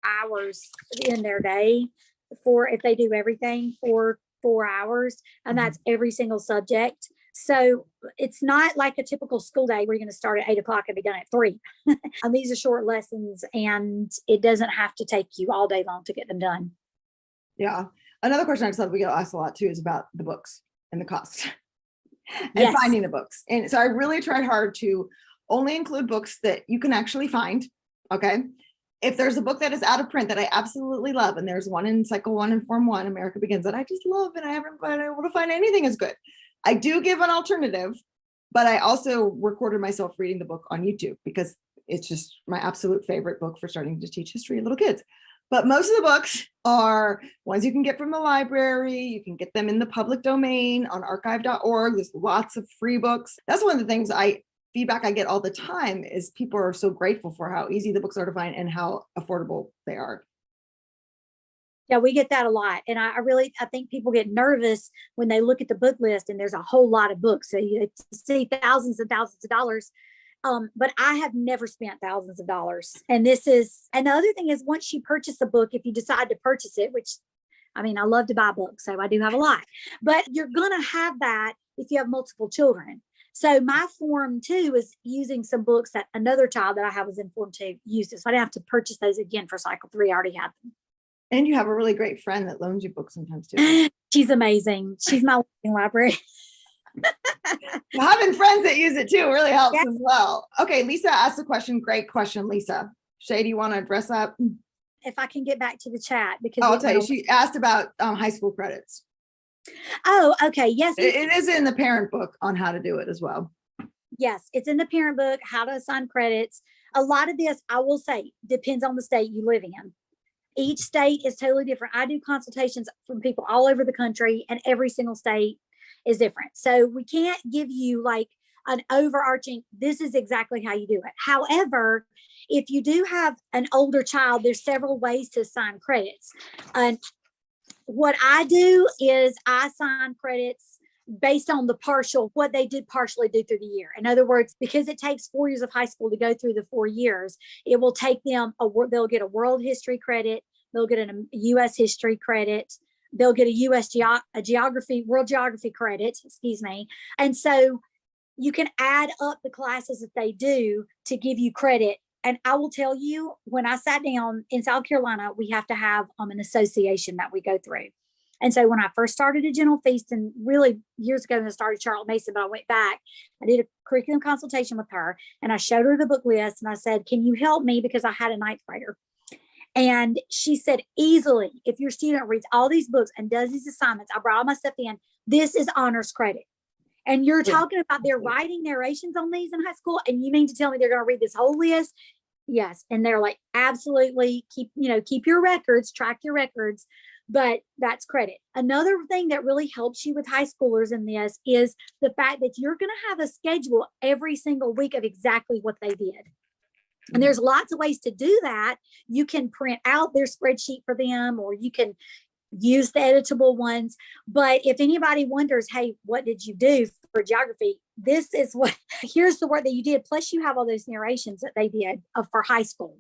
hours in their day if they do everything for 4 hours, and that's every single subject. So it's not like a typical school day where you're going to start at 8:00 and be done at 3. And these are short lessons, and it doesn't have to take you all day long to get them done. Yeah. Another question I just thought we get asked a lot too is about the books and the cost and finding the books. And so I really tried hard to only include books that you can actually find. Okay. If there's a book that is out of print that I absolutely love, and there's one in cycle 1 and form 1, America Begins, that I just love, and I haven't been able to find anything as good. I do give an alternative, but I also recorded myself reading the book on YouTube because it's just my absolute favorite book for starting to teach history to little kids. But most of the books are ones you can get from the library. You can get them in the public domain on archive.org. There's lots of free books. That's one of the things feedback I get all the time is people are so grateful for how easy the books are to find and how affordable they are. Yeah, we get that a lot. And I think people get nervous when they look at the book list and there's a whole lot of books. So you see thousands and thousands of dollars. But I have never spent thousands of dollars. And the other thing is, once you purchase a book, if you decide to purchase it, which, I mean, I love to buy books, so I do have a lot, but you're going to have that if you have multiple children. So my Form 2 is using some books that another child that I have was in Form 2 uses. So I didn't have to purchase those again for cycle 3. I already had them. And you have a really great friend that loans you books sometimes too. She's amazing. She's my library. Having friends that use it too really helps as well. Okay, Lisa asked a question. Great question, Lisa. Shay, do you want to address that? If I can get back to the chat, because I'll tell you, she asked about high school credits. Oh, okay. Yes. It is in the parent book on how to do it as well. Yes, it's in the parent book, how to assign credits. A lot of this, I will say, depends on the state you live in. Each state is totally different. I do consultations from people all over the country, and every single state is different. So we can't give you like an overarching, this is exactly how you do it. However, if you do have an older child, there's several ways to assign credits. And what I do is I assign credits based on what they did partially do through the year. In other words, because it takes 4 years of high school to go through the 4 years, it will take them, they'll get a world history credit, they'll get a U.S. history credit, they'll get a world geography credit, And so you can add up the classes that they do to give you credit. And I will tell you, when I sat down in South Carolina, we have to have an association that we go through. And so when I first started at General Feast, and really years ago, when I started Charlotte Mason, but I went back, I did a curriculum consultation with her, and I showed her the book list, and I said, can you help me? Because I had a 9th grader. And she said, easily, if your student reads all these books and does these assignments, I brought all my stuff in, this is honors credit. And you're talking about they're writing narrations on these in high school, and you mean to tell me they're going to read this whole list? Yes. And they're like, absolutely, keep your records, track your records. But that's credit. Another thing that really helps you with high schoolers in this is the fact that you're going to have a schedule every single week of exactly what they did. And there's lots of ways to do that. You can print out their spreadsheet for them, or you can use the editable ones. But if anybody wonders, hey, what did you do for geography? Here's the work that you did. Plus you have all those narrations that they did for high school.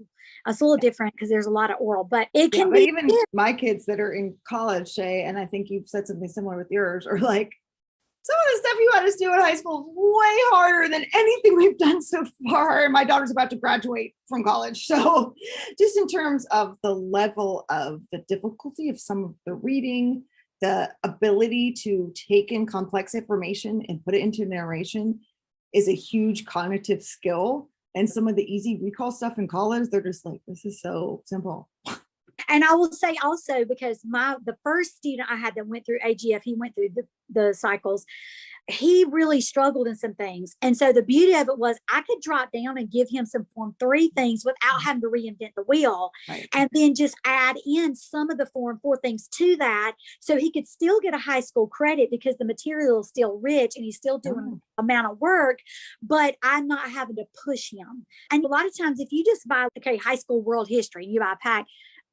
It's a little different because there's a lot of oral, but it can be. Even my kids that are in college, Shay, and I think you've said something similar with yours, are like, some of the stuff you had us do in high school is way harder than anything we've done so far. My daughter's about to graduate from college. So just in terms of the level of the difficulty of some of the reading, the ability to take in complex information and put it into narration is a huge cognitive skill. And some of the easy recall stuff in college, they're just like, this is so simple. And I will say also, because the first student I had that went through AGF, he went through the cycles, he really struggled in some things. And so the beauty of it was I could drop down and give him some Form 3 things without having to reinvent the wheel. Right. And then just add in some of the Form 4 things to that, so he could still get a high school credit because the material is still rich and he's still doing amount of work, but I'm not having to push him. And a lot of times if you just buy, high school world history, and you buy a pack,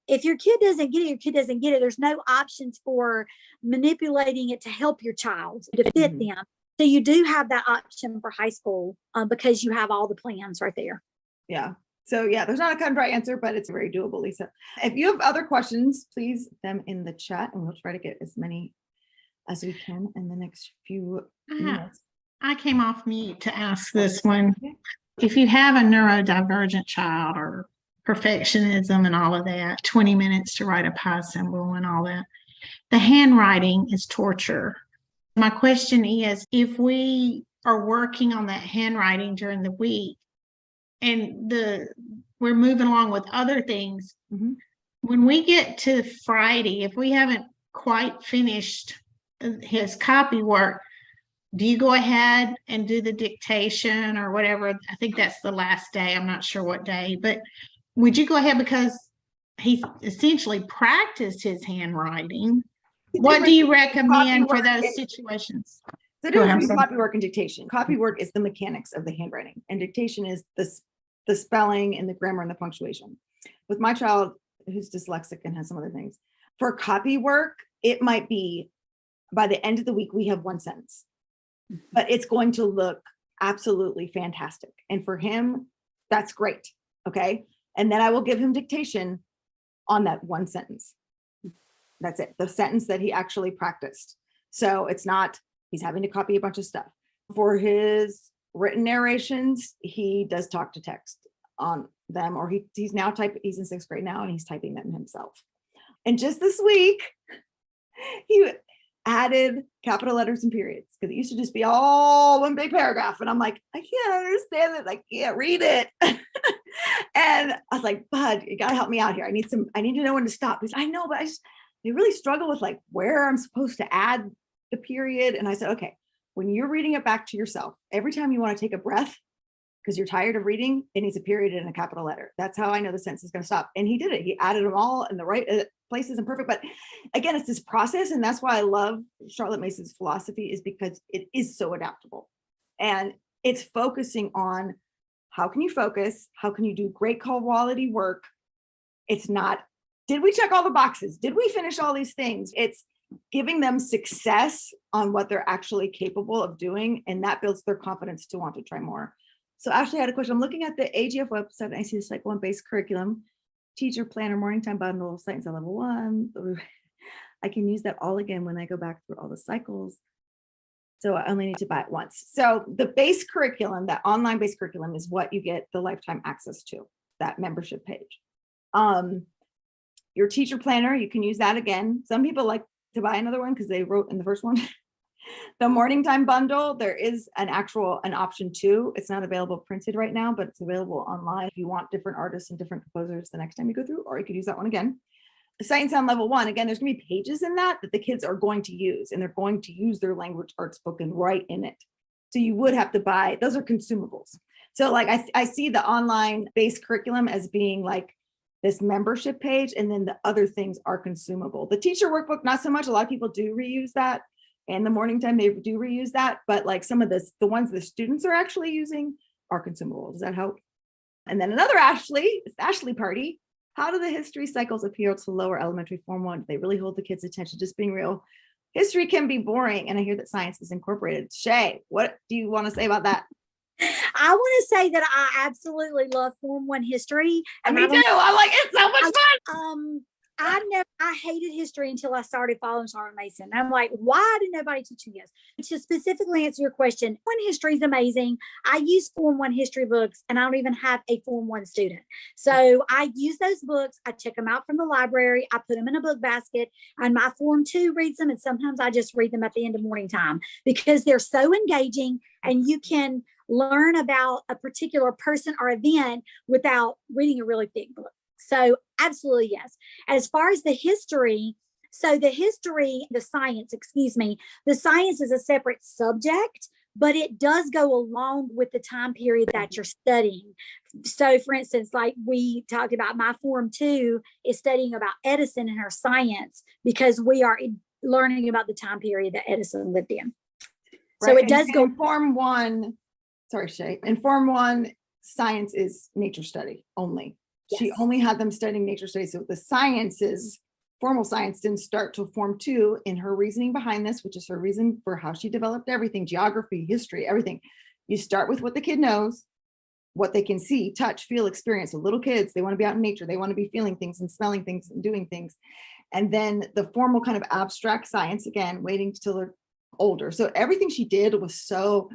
if your kid doesn't get it, your kid doesn't get it. There's no options for manipulating it to help your child, to fit them. So you do have that option for high school because you have all the plans right there. Yeah. So there's not a cut and dry answer, but it's very doable, Lisa. If you have other questions, please put them in the chat, and we'll try to get as many as we can in the next few minutes. I came off mute to ask this one. If you have a neurodivergent child or perfectionism and all of that, 20 minutes to write a pi symbol and all that, the handwriting is torture. My question is, if we are working on that handwriting during the week and we're moving along with other things, when we get to Friday, if we haven't quite finished his copy work, do you go ahead and do the dictation or whatever? I think that's the last day. I'm not sure what day, but would you go ahead, because he's essentially practiced his handwriting. What do you recommend for those situations? The difference between copy work and dictation. Copy work is the mechanics of the handwriting, and dictation is the spelling and the grammar and the punctuation. With my child who's dyslexic and has some other things, for copy work, it might be by the end of the week, we have one sentence, but it's going to look absolutely fantastic. And for him, that's great. Okay. And then I will give him dictation on that one sentence. That's it. The sentence that he actually practiced. So it's not, he's having to copy a bunch of stuff. For his written narrations, he does talk to text on them, or he's now typing, he's in 6th grade now, and he's typing them himself. And just this week, he added capital letters and periods, because it used to just be all one big paragraph. And I'm like, I can't understand it. I can't read it. And I was like, Bud, you got to help me out here. I need to know when to stop. Because I know, but they really struggle with like where I'm supposed to add the period. And I said, okay, when you're reading it back to yourself, every time you want to take a breath, because you're tired of reading, it needs a period and a capital letter. That's how I know the sentence is going to stop. And he did it. He added them all in the right places and perfect. But again, it's this process. And that's why I love Charlotte Mason's philosophy, is because it is so adaptable. And it's focusing on how can you focus? How can you do great quality work? It's not, did we check all the boxes? Did we finish all these things? It's giving them success on what they're actually capable of doing. And that builds their confidence to want to try more. So Ashley had a question. I'm looking at the AGF website, and I see this like one-based curriculum, teacher planner, morning time bundle, science on level 1. I can use that all again when I go back through all the cycles. So I only need to buy it once. So the base curriculum, that online based curriculum, is what you get the lifetime access to, that membership page. Your teacher planner, you can use that again. Some people like to buy another one because they wrote in the first one. The morning time bundle, there is an option too. It's not available printed right now, but it's available online if you want different artists and different composers the next time you go through, or you could use that one again. Sight and Sound level 1, again, there's gonna be pages in that the kids are going to use, and they're going to use their language arts book and write in it. So you would have to buy, those are consumables. So like I see the online based curriculum as being like this membership page, and then the other things are consumable. The teacher workbook, not so much. A lot of people do reuse that. And the morning time, they do reuse that. But like some of the ones the students are actually using are consumable. Does that help? And then another Ashley, it's Ashley party. How do the history cycles appeal to lower elementary Form 1? Do they really hold the kids' attention? Just being real. History can be boring. And I hear that science is incorporated. Shay, what do you want to say about that? I want to say that I absolutely love Form 1 history. And me too. I'm like, it's so much fun. I hated history until I started following Charlotte Mason. I'm like, why did nobody teach me this? To specifically answer your question, when history is amazing. I use Form 1 history books, and I don't even have a Form 1 student. So I use those books. I check them out from the library. I put them in a book basket, and my Form 2 reads them. And sometimes I just read them at the end of morning time because they're so engaging, and you can learn about a particular person or event without reading a really thick book. So absolutely, yes. As far as the history, the science is a separate subject, but it does go along with the time period that you're studying. So for instance, like we talked about, my Form 2 is studying about Edison and her science, because we are learning about the time period that Edison lived in. Right. So it does go. In Form 1, sorry, Shay. In Form 1, science is nature study only. Yes. She only had them studying nature studies. So the sciences, formal science, didn't start till Form 2 in her reasoning behind this, which is her reason for how she developed everything, geography, history, everything. You start with what the kid knows, what they can see, touch, feel, experience. So little kids, they want to be out in nature. They want to be feeling things and smelling things and doing things. And then the formal kind of abstract science, again, waiting till they're older. So everything she did was so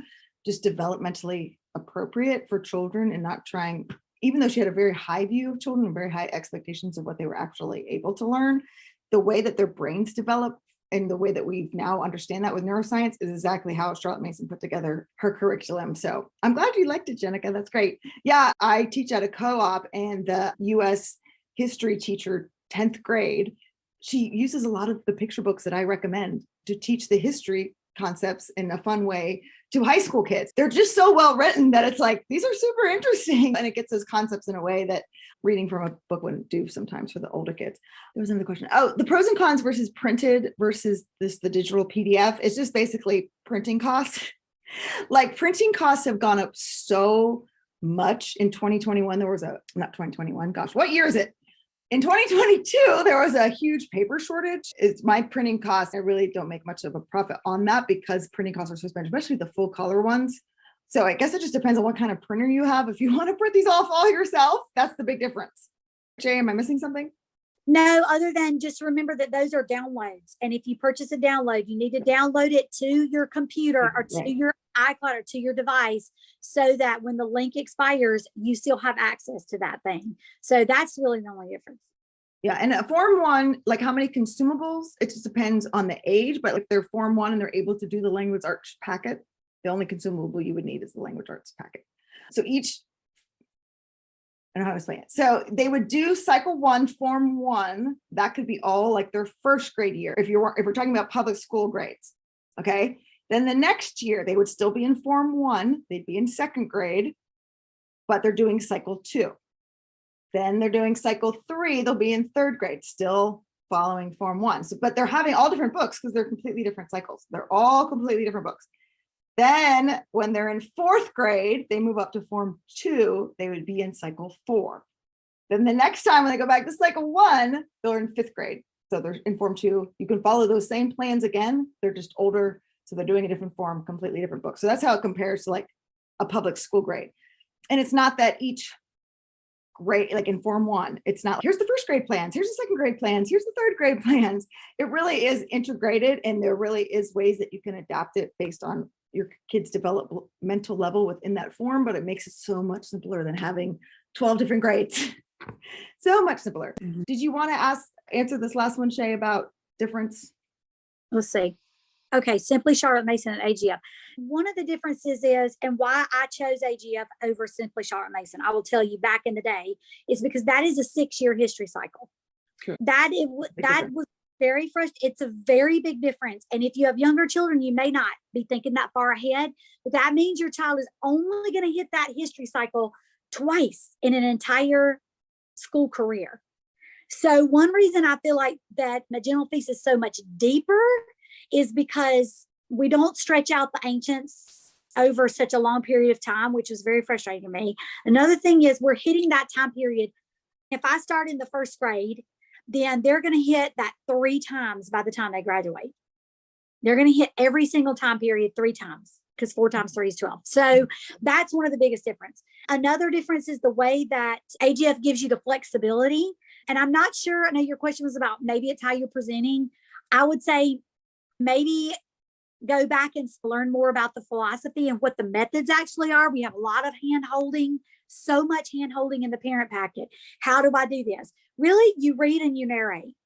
just developmentally appropriate for children, and not trying, even though she had a very high view of children and very high expectations of what they were actually able to learn, the way that their brains develop and the way that we now understand that with neuroscience is exactly how Charlotte Mason put together her curriculum. So I'm glad you liked it, Jenica. That's great. Yeah, I teach at a co-op, and the US history teacher, 10th grade, she uses a lot of the picture books that I recommend to teach the history concepts in a fun way to high school kids. They're just so well written that it's like, these are super interesting. And it gets those concepts in a way that reading from a book wouldn't do sometimes for the older kids. There was another question. Oh, the pros and cons versus printed versus the digital PDF. It's just basically printing costs. Like printing costs have gone up so much in 2021. There was not 2021. Gosh, what year is it? In 2022, there was a huge paper shortage. It's my printing costs. I really don't make much of a profit on that because printing costs are so expensive, especially the full color ones. So I guess it just depends on what kind of printer you have. If you want to print these off all yourself, that's the big difference. Jay, am I missing something? No, other than just remember that those are downloads. And if you purchase a download, you need to download it to your computer or to your iCloud or to your device so that when the link expires, you still have access to that thing. So that's really the only difference. Yeah. And a Form 1, like how many consumables, it just depends on the age, but if they're Form 1 and they're able to do the language arts packet, the only consumable you would need is the language arts packet. So I don't know how to explain it. So they would do cycle 1, Form 1. That could be all like their first grade year. If we're talking about public school grades, okay. Then the next year they would still be in Form 1. They'd be in second grade, but they're doing cycle 2. Then they're doing cycle 3. They'll be in third grade, still following Form 1. So, but they're having all different books because they're completely different cycles. They're all completely different books. Then when they're in fourth grade, they move up to Form 2, they would be in cycle 4. Then the next time when they go back to cycle 1, they're in fifth grade. So they're in Form 2. You can follow those same plans again. They're just older. So they're doing a different form, completely different book. So that's how it compares to like a public school grade. And it's not that each grade, like in Form 1, it's not, here's the first grade plans, here's the second grade plans, here's the third grade plans. It really is integrated. And there really is ways that you can adapt it based on your kids' developmental level within that form, but it makes it so much simpler than having 12 different grades. So much simpler. Mm-hmm. Did you want to answer this last one, Shay, about difference? Let's see. Okay, Simply Charlotte Mason and AGF. One of the differences is, and why I chose AGF over Simply Charlotte Mason, I will tell you back in the day, is because that is a 6-year history cycle. Sure. That was very frustrating. It's a very big difference. And if you have younger children, you may not be thinking that far ahead, but that means your child is only going to hit that history cycle twice in an entire school career. So one reason I feel like that my general thesis is so much deeper is because we don't stretch out the ancients over such a long period of time, which was very frustrating to me. Another thing is we're hitting that time period. If I start in the first grade, then they're going to hit that 3 times by the time they graduate. They're going to hit every single time period 3 times because 4 times 3 is 12. So that's one of the biggest difference. Another difference is the way that AGF gives you the flexibility. And I'm not sure, I know your question was about maybe it's how you're presenting. I would say maybe go back and learn more about the philosophy and what the methods actually are. We have a lot of hand holding, so much hand holding in the parent packet. How do I do this? Really, you read and you narrate.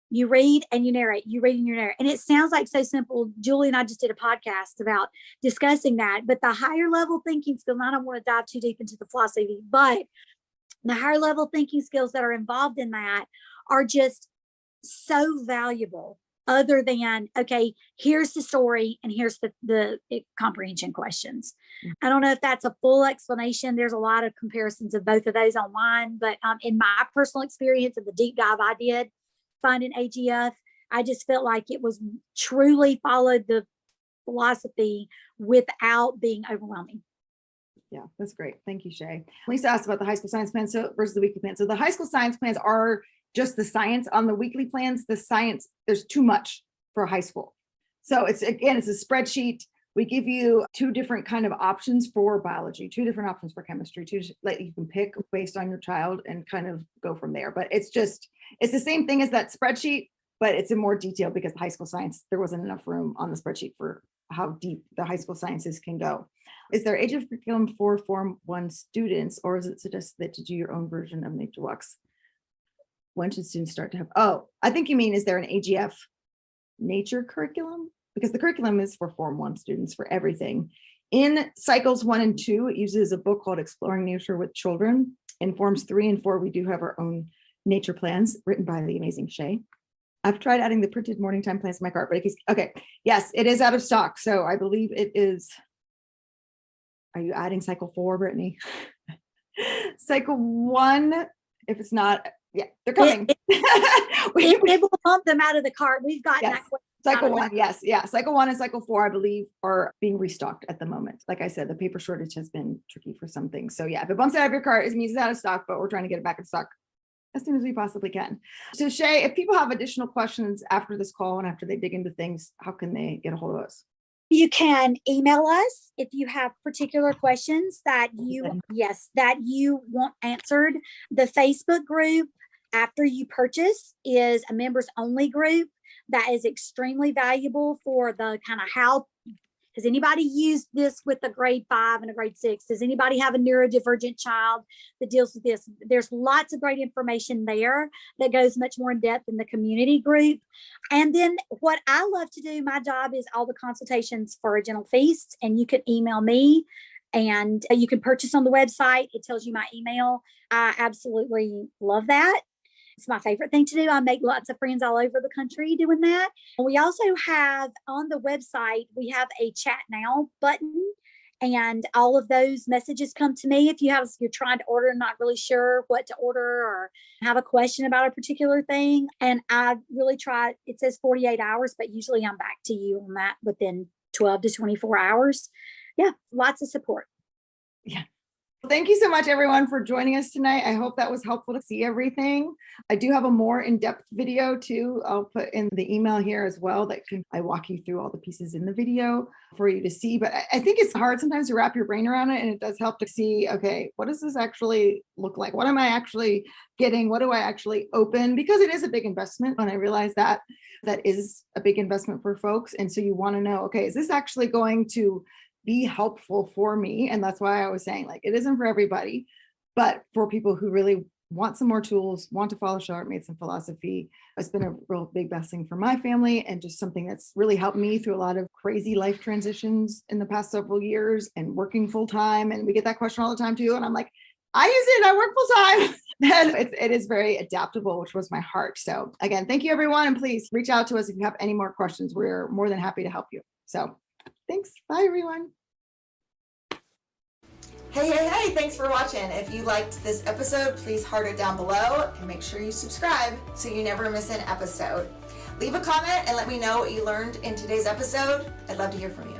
You read and you narrate. You read and you narrate. And it sounds like so simple. Julie and I just did a podcast about discussing that. But the higher level thinking skills, and I don't want to dive too deep into the philosophy, but the higher level thinking skills that are involved in that are just so valuable. Other than, okay, here's the story and here's the comprehension questions. I don't know if that's a full explanation. There's a lot of comparisons of both of those online, but in my personal experience and the deep dive I did finding AGF, I just felt like it was truly followed the philosophy without being overwhelming. Yeah, that's great. Thank you, Shay. Lisa asked about the high school science plan versus the weekly plan. So the high school science plans are just the science. On the weekly plans, the science, there's too much for high school. So it's a spreadsheet. We give you 2 different kind of options for biology, 2 different options for chemistry, 2 that you can pick based on your child and kind of go from there. But it's the same thing as that spreadsheet, but it's in more detail because the high school science, there wasn't enough room on the spreadsheet for how deep the high school sciences can go. Is there age of curriculum for Form 1 students, or is it suggested that to do your own version of Nature Walks? When should students start to have, I think you mean, is there an AGF nature curriculum? Because the curriculum is for Form 1 students for everything. In cycles 1 and 2, it uses a book called Exploring Nature with Children. In Forms 3 and 4, we do have our own nature plans written by the amazing Shay. I've tried adding the printed morning time plans to my cart, but okay. Yes, it is out of stock. So I believe it is Are you adding cycle 4, Brittany? Cycle 1, if it's not, yeah, they're coming. It will bump them out of the cart. We've gotten Yes. that question. Cycle 1, yes, yeah. Cycle 1 and cycle 4, I believe, are being restocked at the moment. Like I said, the paper shortage has been tricky for some things. So yeah, if it bumps out of your cart, it means it's out of stock, but we're trying to get it back in stock as soon as we possibly can. So Shay, if people have additional questions after this call and after they dig into things, how can they get a hold of us? You can email us if you have particular questions that you want answered. The Facebook group after you purchase is a members only group that is extremely valuable for the kind of how has anybody used this with a grade 5 and a grade 6? Does anybody have a neurodivergent child that deals with this? There's lots of great information there that goes much more in depth in the community group. And then what I love to do, my job is all the consultations for a Gentle Feast, and you can email me and you can purchase on the website. It tells you my email. I absolutely love that. It's my favorite thing to do. I make lots of friends all over the country doing that. We also have on the website, we have a chat now button, and all of those messages come to me. If you're trying to order and not really sure what to order or have a question about a particular thing. And I really try, it says 48 hours, but usually I'm back to you on that within 12 to 24 hours. Yeah, lots of support. Yeah. Thank you so much, everyone, for joining us tonight. I hope that was helpful to see everything. I do have a more in-depth video too. I'll put in the email here as well I walk you through all the pieces in the video for you to see. But I think it's hard sometimes to wrap your brain around it, and it does help to see, okay, what does this actually look like? What am I actually getting? What do I actually open? Because it is a big investment, and I realize that is a big investment for folks. And so you want to know, okay, is this actually going to be helpful for me? And that's why I was saying, like, it isn't for everybody, but for people who really want some more tools, want to follow Charlotte philosophy. It's been a real big blessing for my family, and just something that's really helped me through a lot of crazy life transitions in the past several years and working full time. And we get that question all the time too. And I'm like, I use it, I work full time. And it is very adaptable, which was my heart. So again, thank you, everyone. And please reach out to us if you have any more questions. We're more than happy to help you. So thanks. Bye, everyone. Hey, thanks for watching. If you liked this episode, please heart it down below and make sure you subscribe so you never miss an episode. Leave a comment and let me know what you learned in today's episode. I'd love to hear from you.